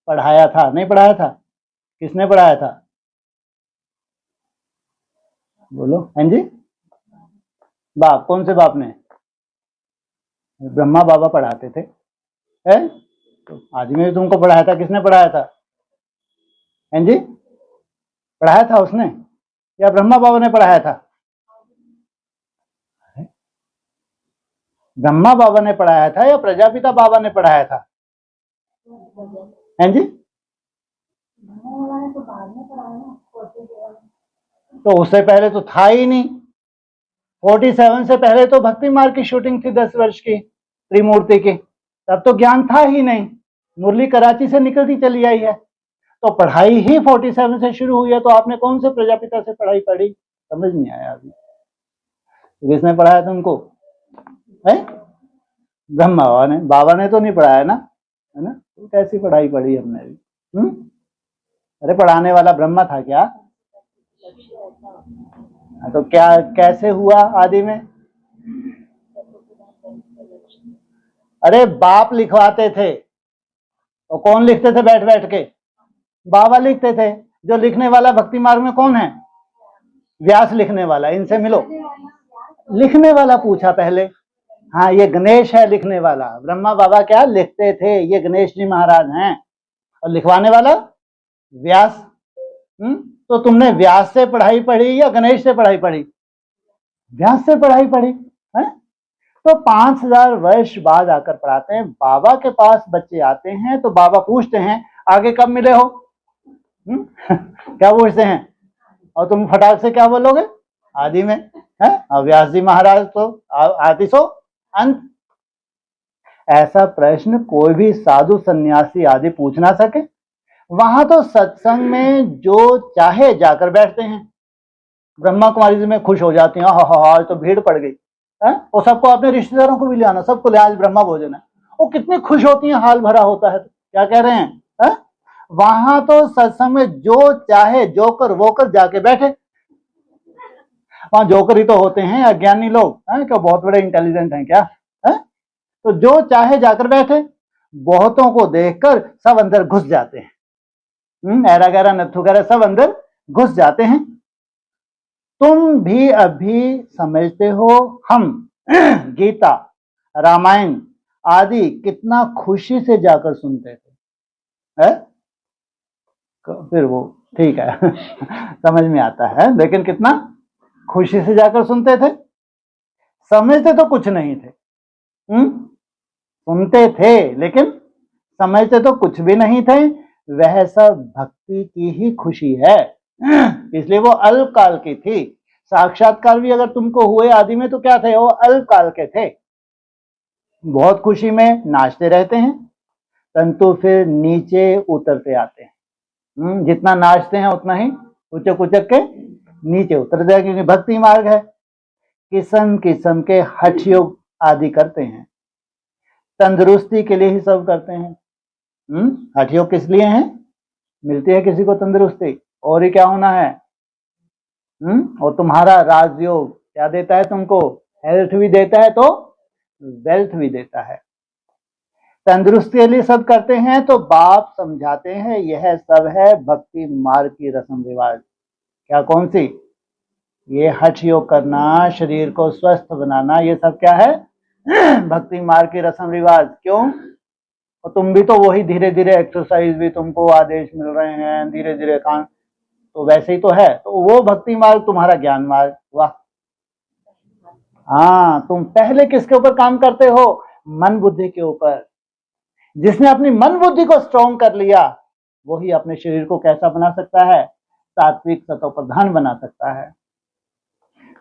पढ़ाया था, नहीं पढ़ाया था, किसने पढ़ाया था, बोलो। हैं जी, बाप, कौन से बाप ने, ब्रह्मा बाबा पढ़ाते थे। है तो आज में भी तुमको पढ़ाया था, किसने पढ़ाया था, हैं जी, पढ़ाया था उसने या ब्रह्मा बाबा ने पढ़ाया था, ब्रह्मा बाबा ने पढ़ाया था या प्रजापिता बाबा ने पढ़ाया था, हैं जी। तो उससे पहले तो था ही नहीं, 47 से पहले तो भक्ति मार्ग की शूटिंग थी 10 वर्ष की त्रिमूर्ति की, तब तो ज्ञान था ही नहीं, मुरली कराची से निकलती चली आई है, तो पढ़ाई ही 47 से शुरू हुई है, तो आपने कौन से प्रजापिता से पढ़ाई पढ़ी? समझ नहीं आया अभी। किसने पढ़ाया तुमको? है ब्रह्मा बाबा ने तो नहीं पढ़ाया ना, है ना? तो कैसी पढ़ाई पढ़ी हमने भी? अरे पढ़ाने वाला ब्रह्मा था क्या? तो क्या कैसे हुआ आदि में? अरे बाप लिखवाते थे, तो कौन लिखते थे बैठ बैठ के? बाबा लिखते थे। जो लिखने वाला भक्ति मार्ग में कौन है? व्यास लिखने वाला। इनसे मिलो। लिखने वाला पूछा पहले। हाँ, ये गणेश है लिखने वाला। ब्रह्मा बाबा क्या लिखते थे? ये गणेश जी महाराज हैं। और लिखवाने वाला व्यास। तो तुमने व्यास से पढ़ाई पढ़ी या गणेश से पढ़ाई पढ़ी? व्यास से पढ़ाई पढ़ी है। तो 5000 वर्ष बाद आकर पढ़ाते हैं। बाबा के पास बच्चे आते हैं तो बाबा पूछते हैं आगे कब मिले हो? क्या पूछते हैं? और तुम फटाक से क्या बोलोगे? आदि में है। और व्यास जी महाराज तो आदि सो अंत। ऐसा प्रश्न कोई भी साधु सन्यासी आदि पूछ ना सके। वहां तो सत्संग में जो चाहे जाकर बैठते हैं। ब्रह्मा कुमारी जी में खुश हो जाती हैं, आज तो भीड़ पड़ गई है। और सबको अपने रिश्तेदारों को भी ले आना, सबको ले, आज ब्रह्मा भोजन है। वो कितनी खुश होती हैं, हाल भरा होता है। क्या कह रहे हैं? है? वहां तो सत्संग में जो चाहे जोकर वोकर जाके बैठे। वहां जोकर ही तो होते हैं अज्ञानी लोग, हैं? क्या बहुत बड़े इंटेलिजेंट हैं क्या? है? तो जो चाहे जाकर बैठे। बहुतों को देखकर सब अंदर घुस जाते हैं। ऐरा गैरा नत्थु गैरा सब अंदर घुस जाते हैं। तुम भी अभी समझते हो हम गीता रामायण आदि कितना खुशी से जाकर सुनते थे, है? फिर वो ठीक है समझ में आता है, लेकिन कितना खुशी से जाकर सुनते थे। समझते तो कुछ नहीं थे। सुनते थे लेकिन समझते तो कुछ भी नहीं थे। वह सब भक्ति की ही खुशी है, इसलिए वो अल्पकाल की थी। साक्षात्कार भी अगर तुमको हुए आदि में तो क्या थे? वो अल्पकाल के थे। बहुत खुशी में नाचते रहते हैं, परंतु फिर नीचे उतरते आते हैं। जितना नाचते हैं उतना ही उचक उचक के नीचे उतरते हैं, क्योंकि भक्ति मार्ग है। किस्म किस्म के हठ योग आदि करते हैं, तंदुरुस्ती के लिए ही सब करते हैं। हठ योग किस लिए है? मिलती है किसी को तंदुरुस्ती, और ही क्या होना है? और तुम्हारा राजयोग क्या देता है तुमको? हेल्थ भी देता है तो वेल्थ भी देता है। तंदुरुस्ती के लिए सब करते हैं, तो बाप समझाते हैं यह सब है भक्ति मार्ग की रस्म रिवाज। क्या कौन सी? ये हठ योग करना, शरीर को स्वस्थ बनाना, ये सब क्या है? भक्ति मार्ग की रस्म रिवाज। क्यों? और तुम भी तो वही धीरे धीरे एक्सरसाइज भी तुमको आदेश मिल रहे हैं, धीरे धीरे काम तो वैसे ही तो है। तो वो भक्ति मार्ग तुम्हारा ज्ञान मार्ग हुआ। हाँ, तुम पहले किसके ऊपर काम करते हो? मन बुद्धि के ऊपर। जिसने अपनी मन बुद्धि को स्ट्रॉन्ग कर लिया वही अपने शरीर को कैसा बना सकता है? सात्विक सतो प्रधान बना सकता है।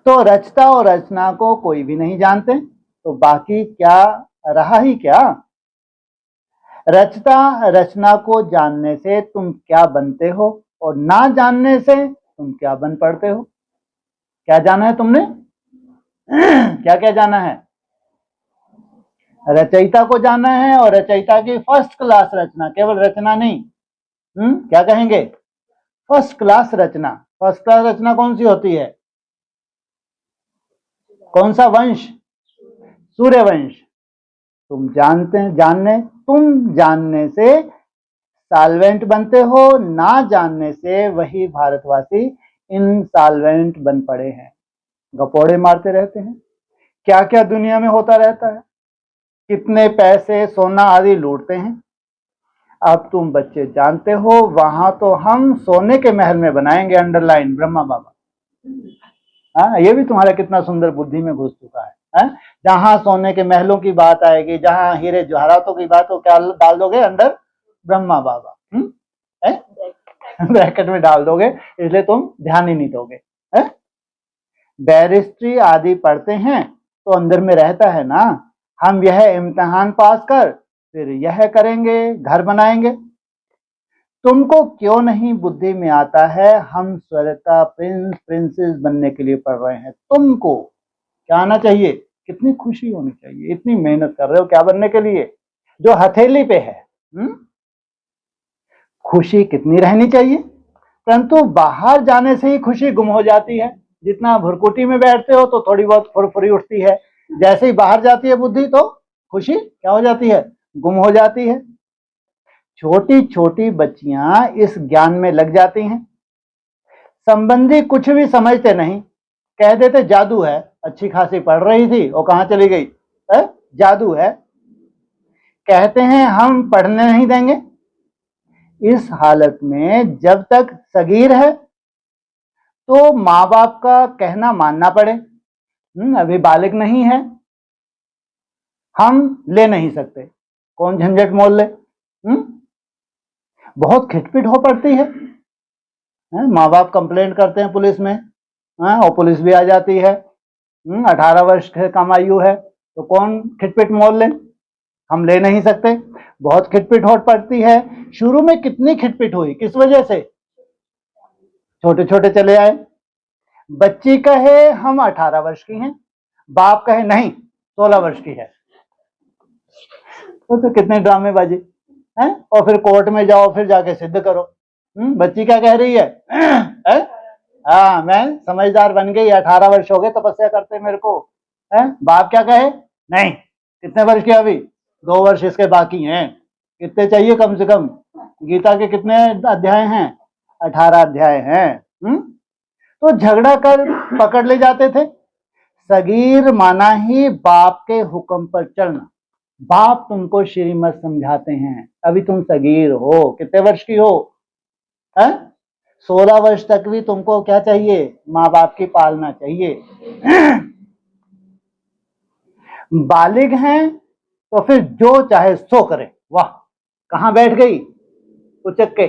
तो रचता और रचना को कोई भी नहीं जानते, तो बाकी क्या रहा ही क्या? रचता रचना को जानने से तुम क्या बनते हो, और ना जानने से तुम क्या बन पड़ते हो? क्या जाना है तुमने? क्या क्या जाना है? रचयिता को जाना है, और रचयिता की फर्स्ट क्लास रचना, केवल रचना नहीं। क्या कहेंगे? फर्स्ट क्लास रचना। फर्स्ट क्लास रचना कौन सी होती है? कौन सा वंश? सूर्य वंश। तुम जानने से साल्वेंट बनते हो, ना जानने से वही भारतवासी इनसाल्वेंट बन पड़े हैं, गपोड़े मारते रहते हैं। क्या क्या दुनिया में होता रहता है, कितने पैसे सोना आदि लूटते हैं। अब तुम बच्चे जानते हो, वहां तो हम सोने के महल में बनाएंगे, अंडरलाइन ब्रह्मा बाबा। हाँ, ये भी तुम्हारा कितना सुंदर बुद्धि में घुस चुका है। जहां सोने के महलों की बात आएगी, जहां हीरे जवाहरातों की बात, तो क्या डाल दोगे अंदर? ब्रह्मा बाबा ब्रैकेट में डाल दोगे, इसलिए तुम ध्यान ही नहीं दोगे। बैरिस्ट्री आदि पढ़ते हैं तो अंदर में रहता है ना, हम यह इम्तिहान पास कर फिर यह करेंगे, घर बनाएंगे। तुमको क्यों नहीं बुद्धि में आता है हम स्वर्ग का प्रिंस प्रिंसेस बनने के लिए पढ़ रहे हैं? तुमको क्या आना चाहिए? कितनी खुशी होनी चाहिए, इतनी मेहनत कर रहे हो क्या बनने के लिए? जो हथेली पे है। खुशी कितनी रहनी चाहिए, परंतु बाहर जाने से ही खुशी गुम हो जाती है। जितना भुरकुटी में बैठते हो तो थोड़ी बहुत फुरफुरी उठती है, जैसे ही बाहर जाती है बुद्धि तो खुशी क्या हो जाती है? गुम हो जाती है। छोटी छोटी बच्चियां इस ज्ञान में लग जाती हैं। संबंधी कुछ भी समझते नहीं, कह देते जादू है। अच्छी खासी पढ़ रही थी वो कहां चली गई? जादू है। कहते हैं हम पढ़ने नहीं देंगे। इस हालत में जब तक सगीर है तो माँ बाप का कहना मानना पड़े। अभी बालिग नहीं है, हम ले नहीं सकते, कौन झंझट मोल ले। बहुत खिटपिट हो पड़ती है। माँ बाप कंप्लेंट करते हैं पुलिस में, और पुलिस भी आ जाती है। 18 वर्ष कम आयु है तो कौन खिटपिट मोल ले, हम ले नहीं सकते। बहुत खिटपिट हो पड़ती है। शुरू में कितनी खिटपिट हुई, किस वजह से? छोटे छोटे चले आए। बच्ची कहे हम 18 वर्ष की हैं, बाप कहे नहीं 16 वर्ष की है। तो कितने ड्रामेबाजी हैं। और फिर कोर्ट में जाओ, फिर जाके सिद्ध करो। बच्ची क्या कह रही है? हाँ मैं समझदार बन गई, 18 वर्ष हो गए तपस्या करते मेरे को। बाप क्या कहे? नहीं। कितने वर्ष की अभी? 2 वर्ष इसके बाकी हैं। कितने चाहिए कम से कम? गीता के कितने अध्याय हैं? 18 अध्याय हैं। तो झगड़ा कर पकड़ ले जाते थे। सगीर माना ही बाप के हुक्म पर चलना। बाप तुमको श्रीमत समझाते हैं, अभी तुम सगीर हो। कितने वर्ष की हो? 16 वर्ष तक भी तुमको क्या चाहिए? माँ बाप की पालना चाहिए। बालिग हैं तो फिर जो चाहे सो करे। वाह, कहां बैठ गई? उचक के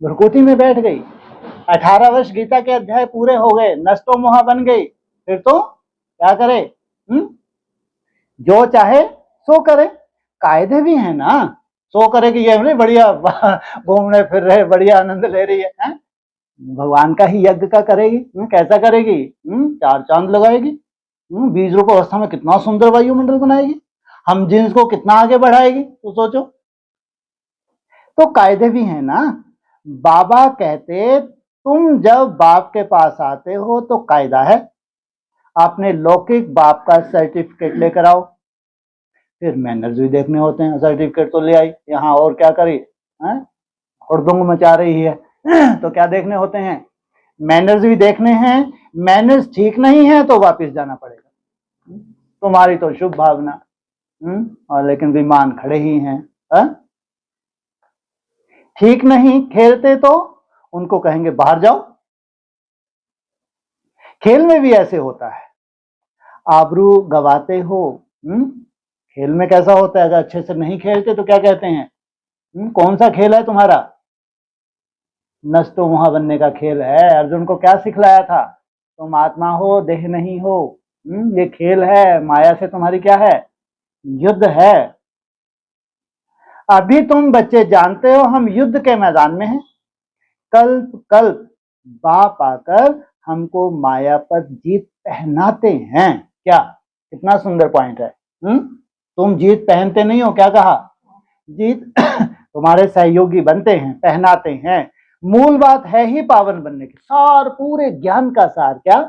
भ्रकुटी में बैठ गई। 18 वर्ष गीता के अध्याय पूरे हो गए, नष्टो मोहा बन गई, फिर तो क्या करे? जो चाहे सो करे। कायदे भी है ना, सो करे कि ये नहीं बढ़िया घूमने फिर रहे, बढ़िया आनंद ले रही है। भगवान का ही यज्ञ का करेगी। कैसा करेगी? 4 चांद लगाएगी। 20 रूप अवस्था में कितना सुंदर वायुमंडल बनाएगी, हम जिन्स को कितना आगे बढ़ाएगी, तो सोचो। तो कायदे भी है ना। बाबा कहते तुम जब बाप के पास आते हो तो कायदा है, आपने लौकिक बाप का सर्टिफिकेट लेकर आओ। फिर मैनर्स भी देखने होते हैं। सर्टिफिकेट तो ले आई, यहाँ और क्या करी? हुड़दंग मचा रही है। तो क्या देखने होते हैं? मैनर्स भी देखने हैं। मैनर्स ठीक नहीं है तो वापस जाना पड़ेगा। तुम्हारी तो शुभ भावना, और लेकिन विमान खड़े ही हैं। ठीक नहीं खेलते तो उनको कहेंगे बाहर जाओ। खेल में भी ऐसे होता है, आबरू गवाते हो। खेल में कैसा होता है? अगर अच्छे से नहीं खेलते तो क्या कहते हैं? कौन सा खेल है तुम्हारा? नष्टो मोहा बनने का खेल है। अर्जुन को क्या सिखलाया था? तुम आत्मा हो, देह नहीं हो। ये खेल है, माया से तुम्हारी क्या है? युद्ध है। अभी तुम बच्चे जानते हो हम युद्ध के मैदान में हैं। कल्प कल्प बाप आकर हमको माया पर जीत पहनाते हैं। क्या कितना सुंदर पॉइंट है। तुम जीत पहनते नहीं हो, क्या कहा? जीत तुम्हारे सहयोगी बनते हैं, पहनाते हैं। मूल बात है ही पावन बनने की। सार पूरे ज्ञान का सार क्या?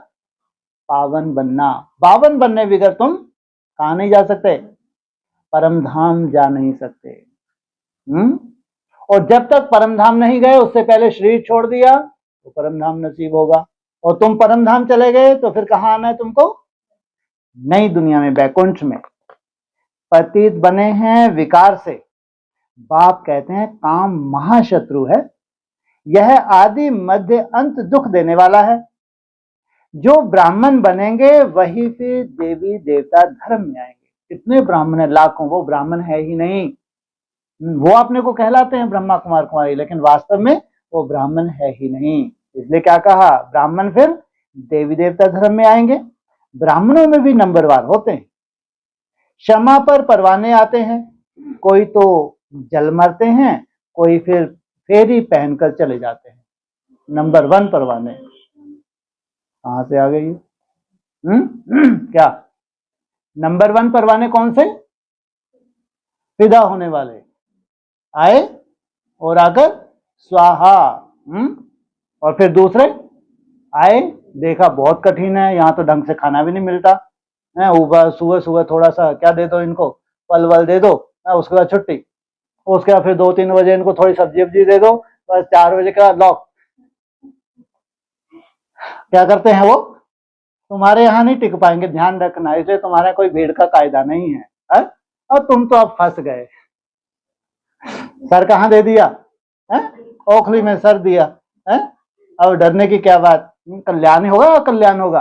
पावन बनना। पावन बनने बगैर तुम कहां नहीं जा सकते? परम धाम जा नहीं सकते। और जब तक परम धाम नहीं गए, उससे पहले शरीर छोड़ दिया तो परम धाम नसीब होगा। और तुम परम धाम चले गए तो फिर कहां आना है तुमको? नई दुनिया में, बैकुंठ में। पतित बने हैं विकार से। बाप कहते हैं काम महाशत्रु है, यह आदि मध्य अंत दुख देने वाला है। जो ब्राह्मण बनेंगे वही फिर देवी देवता धर्म में आएंगे। कितने ब्राह्मण है? लाखों। वो ब्राह्मण है ही नहीं। वो अपने को कहलाते हैं ब्रह्मा कुमार कुमारी, लेकिन वास्तव में वो ब्राह्मण है ही नहीं। इसलिए क्या कहा? ब्राह्मण फिर देवी देवता धर्म में आएंगे, ब्राह्मणों में भी नंबरवार होते हैं। क्षमा पर परवाने आते हैं, कोई तो जल मरते हैं, कोई फिर फेरी पहनकर चले जाते हैं। नंबर 1 परवाने कहां से आ गई? क्या नंबर 1 परवाने कौन से? फिदा होने वाले आए और आकर स्वाहा। और फिर दूसरे आए, देखा बहुत कठिन है, यहाँ तो ढंग से खाना भी नहीं मिलता है, सुबह सुबह थोड़ा सा क्या दे दो इनको, फल वल दे दो, उसके बाद छुट्टी। उसके बाद फिर 2-3 बजे इनको थोड़ी सब्जी वब्जी दे दो, बस 4 बजे का लॉक। क्या करते हैं वो? तुम्हारे यहाँ नहीं टिक पाएंगे, ध्यान रखना, इसलिए तुम्हारा कोई भीड़ का कायदा नहीं है, और तुम तो अब फंस गए। सर कहाँ दे दिया है? ओखली में सर दिया है। अब डरने की क्या बात, कल्याण होगा और कल्याण होगा।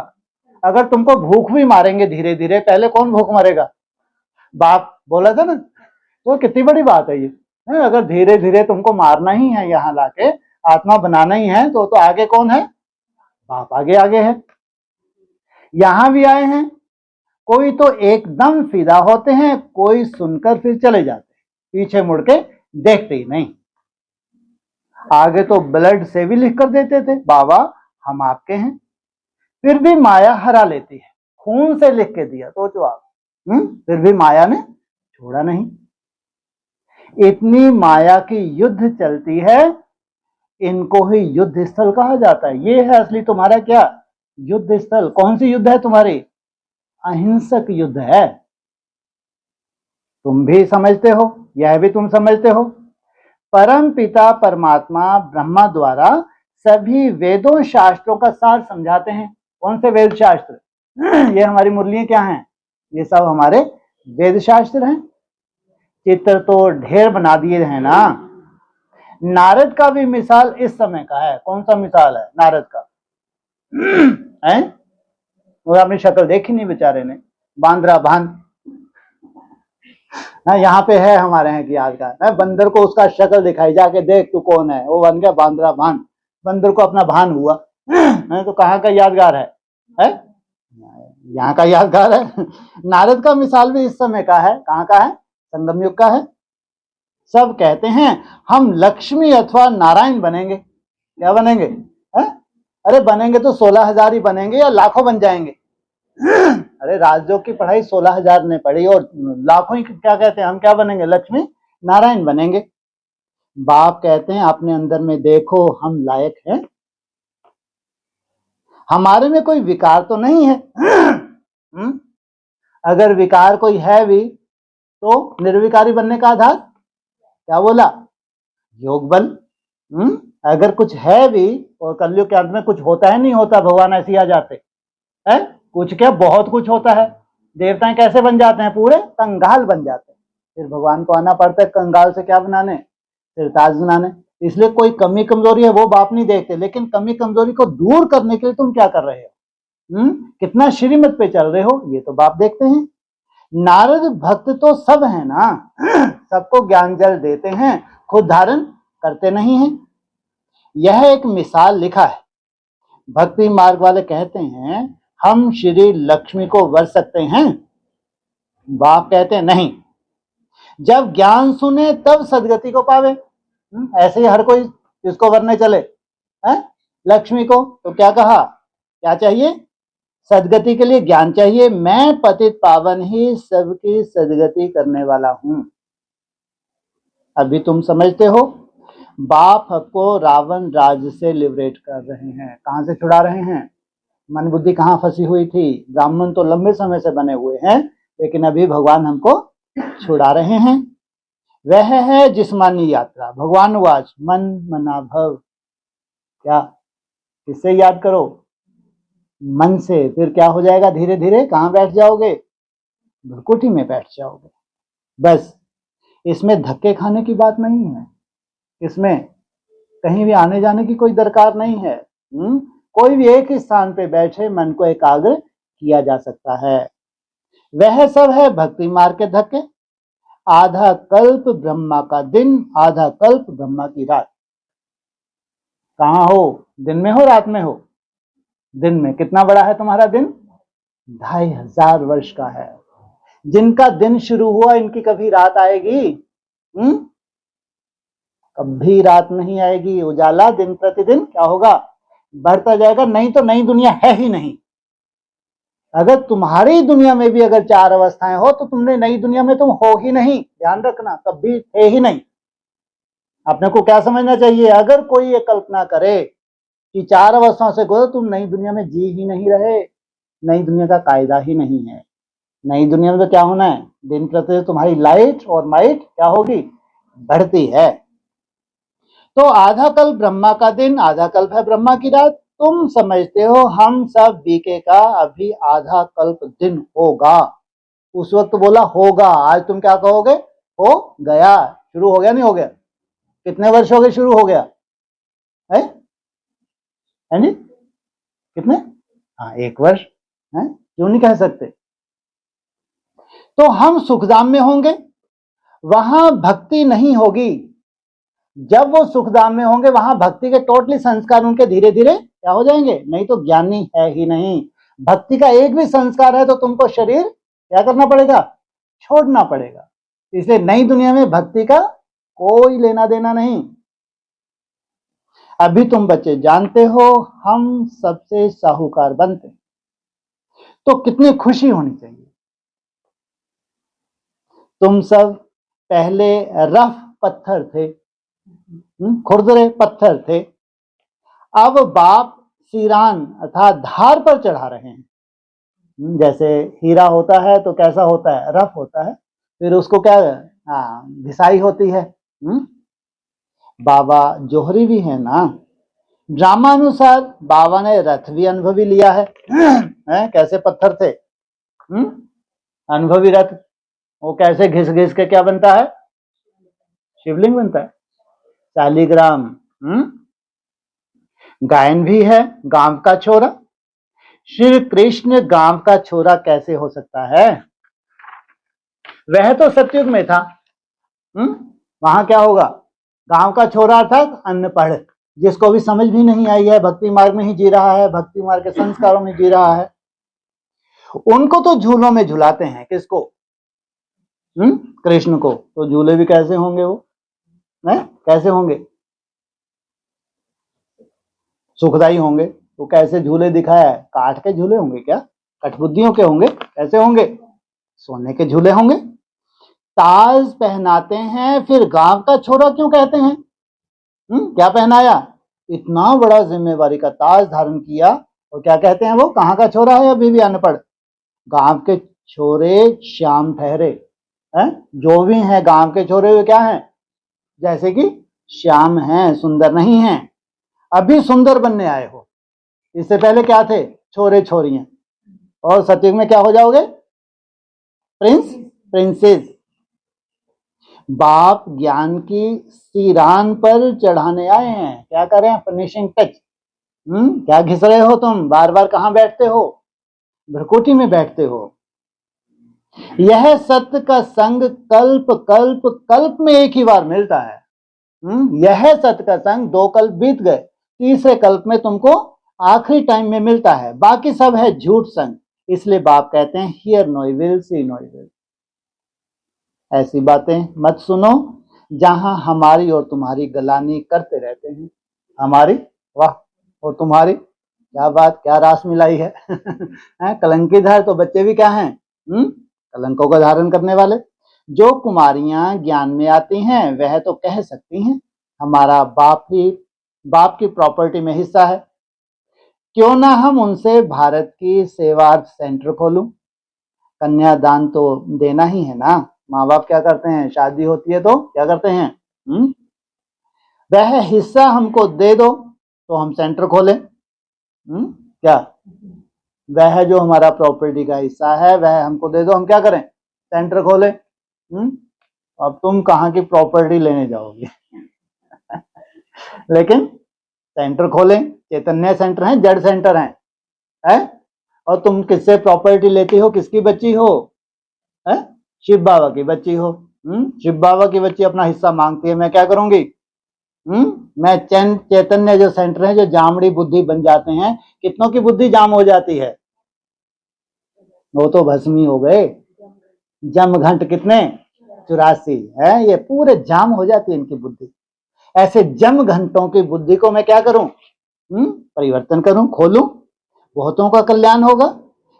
अगर तुमको भूख भी मारेंगे धीरे धीरे, पहले कौन भूख मरेगा? बाप बोला था ना, तो कितनी बड़ी बात है ये है? अगर धीरे धीरे तुमको मारना ही है, यहाँ लाके आत्मा बनाना ही है, तो आगे कौन है? बाप आगे आगे है। यहां भी आए हैं, कोई तो एकदम फिदा होते हैं, कोई सुनकर फिर चले जाते हैं, पीछे मुड़ के देखते ही नहीं। आगे तो ब्लड से भी लिख कर देते थे, बाबा हम आपके हैं, फिर भी माया हरा लेती है। खून से लिख के दिया, तो जो आप फिर भी माया ने छोड़ा नहीं। इतनी माया की युद्ध चलती है, इनको ही युद्ध स्थल कहा जाता है। ये है असली तुम्हारा क्या युद्ध स्थल। कौन सी युद्ध है तुम्हारी? अहिंसक युद्ध है। तुम भी समझते हो, यह भी तुम समझते हो। परम पिता परमात्मा ब्रह्मा द्वारा सभी वेदों शास्त्रों का सार समझाते हैं। कौन से वेद शास्त्र? ये हमारी मुरलियां क्या हैं? ये सब हमारे वेद शास्त्र हैं। चित्र तो ढेर बना दिए हैं ना। नारद का भी मिसाल इस समय का है। कौन सा मिसाल है नारद का? है वो अपनी शक्ल देखी नहीं बेचारे ने, बांद्रा भान। यहाँ पे है हमारे यहाँ की यादगार, बंदर को उसका शक्ल दिखाई, जाके देख तू कौन है, वो बन गया बांद्रा भान। बंदर को अपना भान हुआ। तो कहाँ का यादगार है? यहाँ का यादगार है। नारद का मिसाल भी इस समय का है। कहाँ का है? संगम युग का है। सब कहते हैं हम लक्ष्मी अथवा नारायण बनेंगे। क्या बनेंगे? है? अरे बनेंगे तो 16,000 ही बनेंगे या लाखों बन जाएंगे? अरे राजयोग की पढ़ाई 16,000 ने पढ़ी और लाखों ही क्या कहते हैं, हम क्या बनेंगे? लक्ष्मी नारायण बनेंगे। बाप कहते हैं अपने अंदर में देखो, हम लायक हैं? हमारे में कोई विकार तो नहीं है। अगर विकार कोई है भी तो निर्विकारी बनने का आधार क्या बोला? योग बल। अगर कुछ है भी, और कलयुग के अंत में कुछ होता है नहीं होता, भगवान ऐसे आ जाते हैं। कुछ क्या, बहुत कुछ होता है। देवताएं कैसे बन जाते हैं? पूरे कंगाल बन जाते हैं। फिर भगवान को आना पड़ता है कंगाल से क्या बनाने? सिरताज बनाने। इसलिए कोई कमी कमजोरी है वो बाप नहीं देखते, लेकिन कमी कमजोरी को दूर करने के लिए तुम क्या कर रहे हो? कितना श्रीमत पे चल रहे हो, ये तो बाप देखते हैं। नारद भक्त तो सब है ना, सबको ज्ञान जल देते हैं, खुद धारण करते नहीं हैं। यह एक मिसाल लिखा है। भक्ति मार्ग वाले कहते हैं हम श्री लक्ष्मी को वर सकते हैं। बाप कहते हैं नहीं, जब ज्ञान सुने तब सदगति को पावे। ऐसे ही हर कोई इसको वरने चले है लक्ष्मी को, तो क्या कहा? क्या चाहिए? सदगति के लिए ज्ञान चाहिए। मैं पतित पावन ही सबकी सदगति करने वाला हूं। अभी तुम समझते हो? बाप को रावण राज से लिबरेट कर रहे हैं। कहां से छुड़ा रहे हैं? मन बुद्धि कहां फंसी हुई थी? ब्राह्मण तो लंबे समय से बने हुए हैं, लेकिन अभी भगवान हमको छुड़ा रहे हैं। वह है जिस्मानी यात्रा। भगवान वाच मन मना भव। क्या? किससे याद करो? मन से। फिर क्या हो जाएगा? धीरे धीरे कहां बैठ जाओगे? भ्रकुटी में बैठ जाओगे। बस इसमें धक्के खाने की बात नहीं है, इसमें कहीं भी आने जाने की कोई दरकार नहीं है। कोई भी एक ही स्थान पे बैठे मन को एकाग्र किया जा सकता है। वह सब है भक्ति मार्ग के धक्के। आधा कल्प ब्रह्मा का दिन, आधा कल्प ब्रह्मा की रात। कहां हो? दिन में हो रात में हो? दिन में। कितना बड़ा है तुम्हारा दिन? 2500 वर्ष का है। जिनका दिन शुरू हुआ, इनकी कभी रात आएगी? कभी रात नहीं आएगी। उजाला दिन प्रतिदिन क्या होगा? बढ़ता जाएगा। नहीं तो नई दुनिया है ही नहीं। अगर तुम्हारी दुनिया में भी अगर 4 अवस्थाएं हो तो तुमने नई दुनिया में तुम हो ही नहीं। ध्यान रखना, कभी थे ही नहीं। अपने को क्या समझना चाहिए? अगर कोई ये कल्पना करे कि 4 अवस्थाओं से गुजर, तुम नई दुनिया में जी ही नहीं रहे। नई दुनिया का कायदा ही नहीं है। नई दुनिया में तो क्या होना है? दिन प्रतिदिन तुम्हारी लाइट और माइट क्या होगी? बढ़ती है। तो आधा कल्प ब्रह्मा का दिन, आधा कल्प है ब्रह्मा की रात। तुम समझते हो हम सब बीके का अभी आधा कल्प दिन होगा। उस वक्त बोला होगा, आज तुम क्या कहोगे? हो गया। शुरू हो गया नहीं हो गया? कितने वर्ष हो गए शुरू हो गया है जी? कितने? हाँ, 1 वर्ष है। क्यों नहीं कह सकते? तो हम सुखधाम में होंगे, वहां भक्ति नहीं होगी। जब वो सुखधाम में होंगे वहां भक्ति के टोटली संस्कार उनके धीरे धीरे क्या हो जाएंगे? नहीं तो ज्ञानी है ही नहीं। भक्ति का एक भी संस्कार है तो तुमको शरीर क्या करना पड़ेगा? छोड़ना पड़ेगा। इसलिए नई दुनिया में भक्ति का कोई लेना देना नहीं। अभी तुम बच्चे जानते हो हम सबसे साहूकार बनते, तो कितनी खुशी होनी चाहिए। तुम सब पहले रफ पत्थर थे, खुरदरे पत्थर थे। अब बाप सिरान अर्थात धार पर चढ़ा रहे हैं। जैसे हीरा होता है तो कैसा होता है? रफ होता है। फिर उसको क्या घिसाई होती है। बाबा जोहरी भी है ना। ड्रामा अनुसार बाबा ने रथ भी अनुभवी लिया है। कैसे पत्थर थे? अनुभवी रथ। वो कैसे घिस घिस के क्या बनता है? शिवलिंग बनता है। शालिग्राम गायन भी है, गांव का छोरा। श्री कृष्ण गांव का छोरा कैसे हो सकता है? वह तो सतयुग में था। वहां क्या होगा? गांव का छोरा अर्थात अनपढ़, जिसको भी समझ भी नहीं आई है, भक्ति मार्ग में ही जी रहा है, भक्ति मार्ग के संस्कारों में जी रहा है। उनको तो झूलों में झुलाते हैं। किसको? कृष्ण को। तो झूले भी कैसे होंगे? वो कैसे होंगे? सुखदाई होंगे। तो कैसे झूले दिखाया है? काठ के झूले होंगे क्या? कठबुद्धियों के होंगे? कैसे होंगे? सोने के झूले होंगे। ताज पहनाते हैं, फिर गांव का छोरा क्यों कहते हैं? क्या पहनाया? इतना बड़ा जिम्मेवारी का ताज धारण किया और क्या कहते हैं? वो कहाँ का छोरा है? अभी भी अनपढ़। गांव के छोरे श्याम ठहरे हैं। जो भी हैं गांव के छोरे वे क्या हैं? जैसे कि श्याम हैं, सुंदर नहीं हैं। अभी सुंदर बनने आए हो। इससे पहले क्या थे? छोरे छोरियां। और सतयुग में क्या हो जाओगे? Prince princess. बाप ज्ञान की सिरान पर चढ़ाने आए हैं। क्या कर रहे हैं? Finishing touch. क्या घिस रहे हो तुम? बार बार कहां बैठते हो? भ्रकुटी में बैठते हो। यह सत्य का संग कल्प कल्प कल्प में एक ही बार मिलता है। यह सत्य का संग 2 कल्प बीत गए, तीसरे कल्प में तुमको आखिरी टाइम में मिलता है। बाकी सब है झूठ संग। इसलिए बाप कहते हैं hear no evil, see no evil. ऐसी बातें मत सुनो जहां हमारी और तुम्हारी गलानी करते रहते हैं। हमारी वाह और तुम्हारी क्या बात, क्या रास मिलाई है। कलंकीधार तो बच्चे भी क्या हैं? कलंकों का धारण करने वाले। जो कुमारियां ज्ञान में आती हैं वह तो कह सकती हैं हमारा बाप की प्रॉपर्टी में हिस्सा है। क्यों ना हम उनसे भारत की सेवार्थ सेंटर खोलूं। कन्यादान तो देना ही है ना। माँ बाप क्या करते हैं? शादी होती है तो क्या करते हैं? वह हिस्सा हमको दे दो तो हम सेंटर खोलें। क्या? वह जो हमारा प्रॉपर्टी का हिस्सा है वह हमको दे दो, हम क्या करें? सेंटर खोलें। अब तुम कहाँ की प्रॉपर्टी लेने जाओगे? लेकिन सेंटर खोलें। चैतन्य सेंटर है, जड़ सेंटर है? और तुम किससे प्रॉपर्टी लेती हो? किसकी बच्ची हो? शिव बाबा की बच्ची हो। शिव बाबा की बच्ची अपना हिस्सा मांगती है, मैं क्या करूंगी? मैं चैतन्य जो सेंटर है, जो जामड़ी बुद्धि बन जाते हैं, कितनों की बुद्धि जाम हो जाती है? वो तो भस्म ही हो गए। जम घंट कितने? 84 है। ये पूरे जाम हो जाती है इनकी बुद्धि। ऐसे जम घंटों की बुद्धि को मैं क्या करूं? परिवर्तन करूं, खोलूं, बहुतों का कल्याण होगा।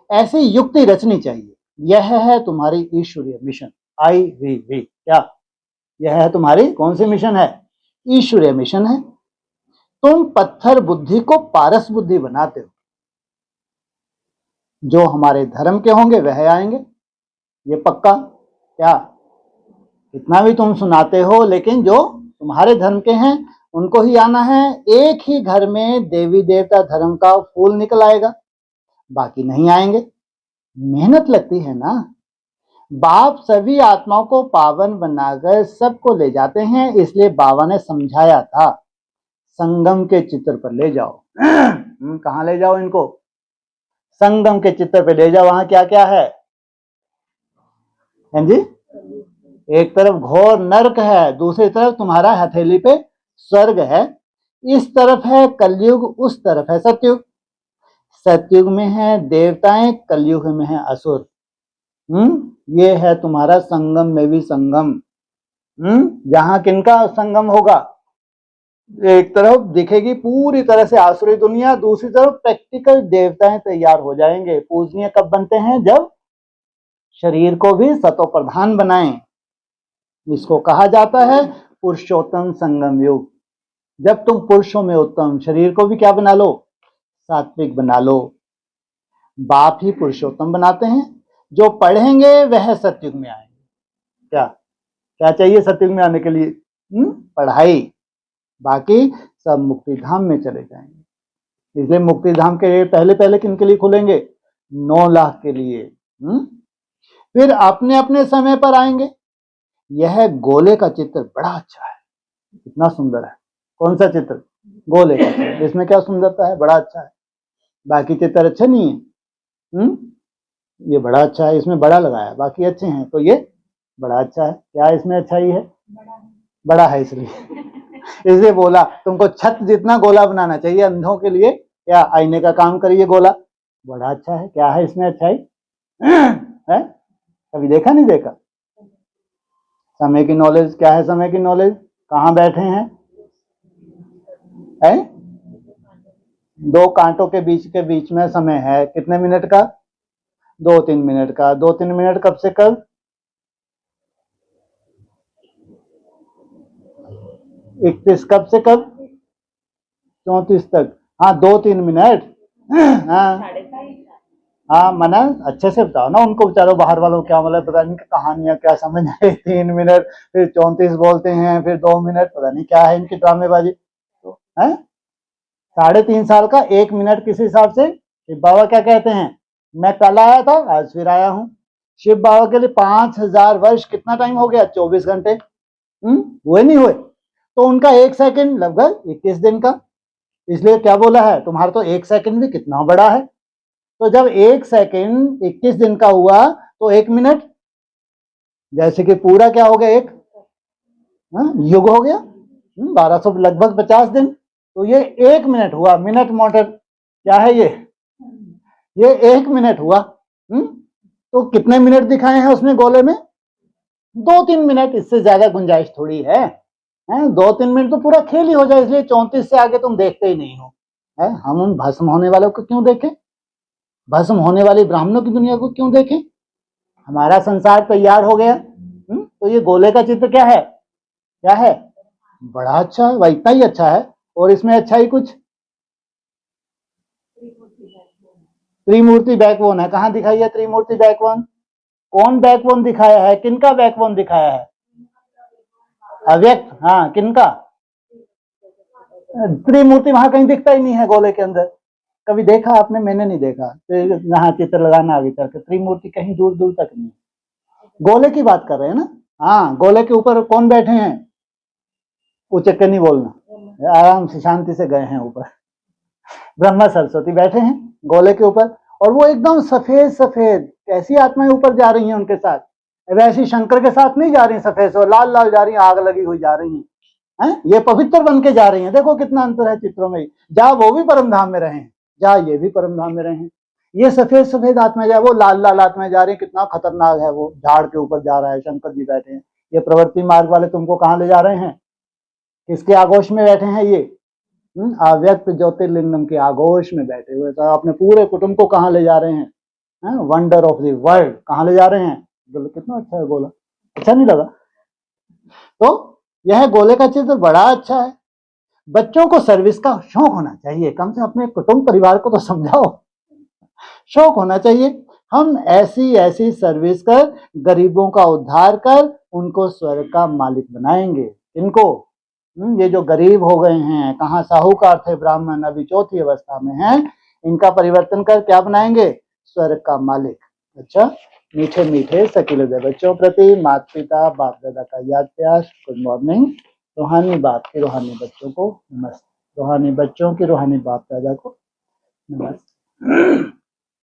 ऐसी युक्ति रचनी चाहिए। यह है तुम्हारी ईश्वरीय मिशन, IVV। क्या यह है तुम्हारी कौन सी मिशन है? ईश्वरीय मिशन है। तुम पत्थर बुद्धि को पारस बुद्धि बनाते हो। जो हमारे धर्म के होंगे वह आएंगे, ये पक्का। क्या इतना भी तुम सुनाते हो, लेकिन जो तुम्हारे धर्म के हैं उनको ही आना है। एक ही घर में देवी देवता धर्म का फूल निकल आएगा, बाकी नहीं आएंगे। मेहनत लगती है ना। बाप सभी आत्माओं को पावन बनाकर सबको ले जाते हैं, इसलिए बाबा ने समझाया था संगम के चित्र पर ले जाओ। कहाँ ले जाओ इनको? संगम के चित्र पे ले जाओ। वहां क्या क्या है? हैं जी? एक तरफ घोर नरक है, दूसरी तरफ तुम्हारा हथेली पे स्वर्ग है। इस तरफ है कलयुग, उस तरफ है सतयुग। सतयुग में है देवताएं, कलयुग में है असुर। ये है तुम्हारा संगम में भी संगम। जहां किनका संगम होगा? एक तरफ दिखेगी पूरी तरह से आसुरी दुनिया, दूसरी तरफ प्रैक्टिकल देवताएं तैयार हो जाएंगे। पूजनीय कब बनते हैं? जब शरीर को भी सतो प्रधान बनाएं। इसको कहा जाता है पुरुषोत्तम संगम युग। जब तुम पुरुषों में उत्तम, शरीर को भी क्या बना लो? सात्विक बना लो। बाप ही पुरुषोत्तम बनाते हैं। जो पढ़ेंगे वह सतयुग में आएंगे। क्या क्या चाहिए सतयुग में आने के लिए? पढ़ाई। बाकी सब मुक्ति धाम में चले जाएंगे। इसलिए मुक्ति धाम के पहले पहले किन के लिए खुलेंगे? 9 लाख के लिए। फिर अपने अपने समय पर आएंगे। यह गोले का चित्र बड़ा अच्छा है, इतना सुंदर है। कौन सा चित्र? गोले का चित्र। इसमें क्या सुंदरता है? बड़ा अच्छा है। बाकी चित्र अच्छे नहीं है। ये बड़ा अच्छा है, इसमें बड़ा लगाया, बाकी अच्छे हैं, तो ये बड़ा अच्छा है। क्या इसमें अच्छाई है? बड़ा है इसलिए बोला तुमको छत जितना गोला बनाना चाहिए अंधों के लिए। क्या आईने का काम करिए गोला। बड़ा अच्छा है। क्या है इसमें अच्छाई? है? कभी देखा नहीं देखा? समय की नॉलेज क्या है? समय की नॉलेज कहाँ बैठे हैं? 2 कांटों के बीच में समय है। कितने मिनट का? 2-3 मिनट का। 2-3 मिनट कब से कब? 31 कब से कब? 34 तक। हाँ 2-3 मिनट। हाँ मना अच्छे से बताओ ना उनको, बेचारों बाहर वालों क्या मतलब, पता नहीं कहानियां क्या समझ आए। 3 मिनट फिर 34 बोलते हैं, फिर 2 मिनट, पता नहीं क्या है इनकी ड्रामेबाजी। तो है 3.5 साल का 1 मिनट किस हिसाब से? शिव बाबा क्या कहते हैं? मैं कल आया था, आज फिर आया हूँ। शिव बाबा के लिए 5000 वर्ष कितना टाइम हो गया? 24 घंटे। हुए नहीं हुए? तो उनका 1 सेकंड लगभग 21 दिन का। इसलिए क्या बोला है? तुम्हारा तो 1 सेकंड भी कितना बड़ा है। तो जब 1 सेकंड 21 दिन का हुआ तो 1 मिनट जैसे कि पूरा क्या हो गया? एक युग हो गया। 1200 लगभग 50 दिन। तो ये 1 मिनट हुआ। मिनट मोटर क्या है ये 1 मिनट हुआ। तो कितने मिनट दिखाए हैं उसने गोले में? 2-3 मिनट। इससे ज्यादा गुंजाइश थोड़ी है। 2-3 मिनट तो पूरा खेल ही हो जाए। इसलिए 34 से आगे तुम देखते ही नहीं हो। हम उन भस्म होने वालों को क्यों देखें? भस्म होने वाली ब्राह्मणों की दुनिया को क्यों देखें? हमारा संसार तैयार हो गया। तो ये गोले का चित्र क्या है? क्या है? बड़ा अच्छा है। वह इतना ही अच्छा है। और इसमें अच्छा ही कुछ? त्रिमूर्ति बैकबोन है। कहाँ दिखाई है त्रिमूर्ति बैकबोन? कौन बैकबोन दिखाया है? किनका बैकबोन दिखाया है? अव्यक्त। हाँ किनका? त्रिमूर्ति वहां कहीं दिखता ही नहीं है गोले के अंदर। कभी देखा आपने? मैंने नहीं देखा। तो यहाँ चित्र लगाना अभी तक त्रिमूर्ति कहीं दूर दूर तक नहीं। गोले की बात कर रहे हैं ना? हाँ गोले के ऊपर कौन बैठे हैं? ऊंचे के नहीं बोलना, आराम से शांति से गए हैं ऊपर। ब्रह्मा सरस्वती बैठे हैं गोले के ऊपर। और वो एकदम सफेद सफेद। कैसी आत्माएं ऊपर जा रही हैं उनके साथ? वैसी शंकर के साथ नहीं जा रही सफेद से, लाल लाल जा रही, आग लगी हुई जा रही हैं। हैं, ये पवित्र बन के जा रही हैं। देखो कितना अंतर है चित्रों में। जा वो भी परम धाम में रहे हैं, जा ये भी परम धाम में रहे हैं। ये सफेद सफेद आत्मा जा, वो लाल लाल आत्मा जा रही है, कितना खतरनाक है, वो झाड़ के ऊपर जा रहा है, शंकर जी बैठे हैं। ये प्रवृत्ति मार्ग वाले तुमको कहाँ ले जा रहे हैं, किसके आगोश में बैठे हैं ये, अव्यक्त ज्योतिर्लिंगम के आगोश में बैठे हुए। तो अपने पूरे कुटुंब को कहाँ ले जा रहे हैं, वंडर ऑफ द वर्ल्ड कहाँ ले जा रहे हैं। कितना अच्छा है गोला, अच्छा नहीं लगा? तो यह गोले का चित्र बड़ा अच्छा है। बच्चों को सर्विस का शौक होना चाहिए, कम से अपने कुटुंब परिवार को तो समझाओ, शौक होना चाहिए। हम ऐसी ऐसी सर्विस कर, गरीबों का उद्धार कर, उनको स्वर्ग का मालिक बनाएंगे। इनको ये जो गरीब हो गए हैं, कहाँ साहूकार थे ब्राह्मण, अभी चौथी अवस्था में हैं, इनका परिवर्तन कर क्या बनाएंगे, स्वर्ग का मालिक। अच्छा, मीठे मीठे सकील हृदय बच्चों प्रति माता पिता बाप दादा का याद प्यार, गुड मॉर्निंग। रूहानी बाप के रूहानी बच्चों को नमस्ते, रूहानी बच्चों की रूहानी बाप दादा को नमस्ते।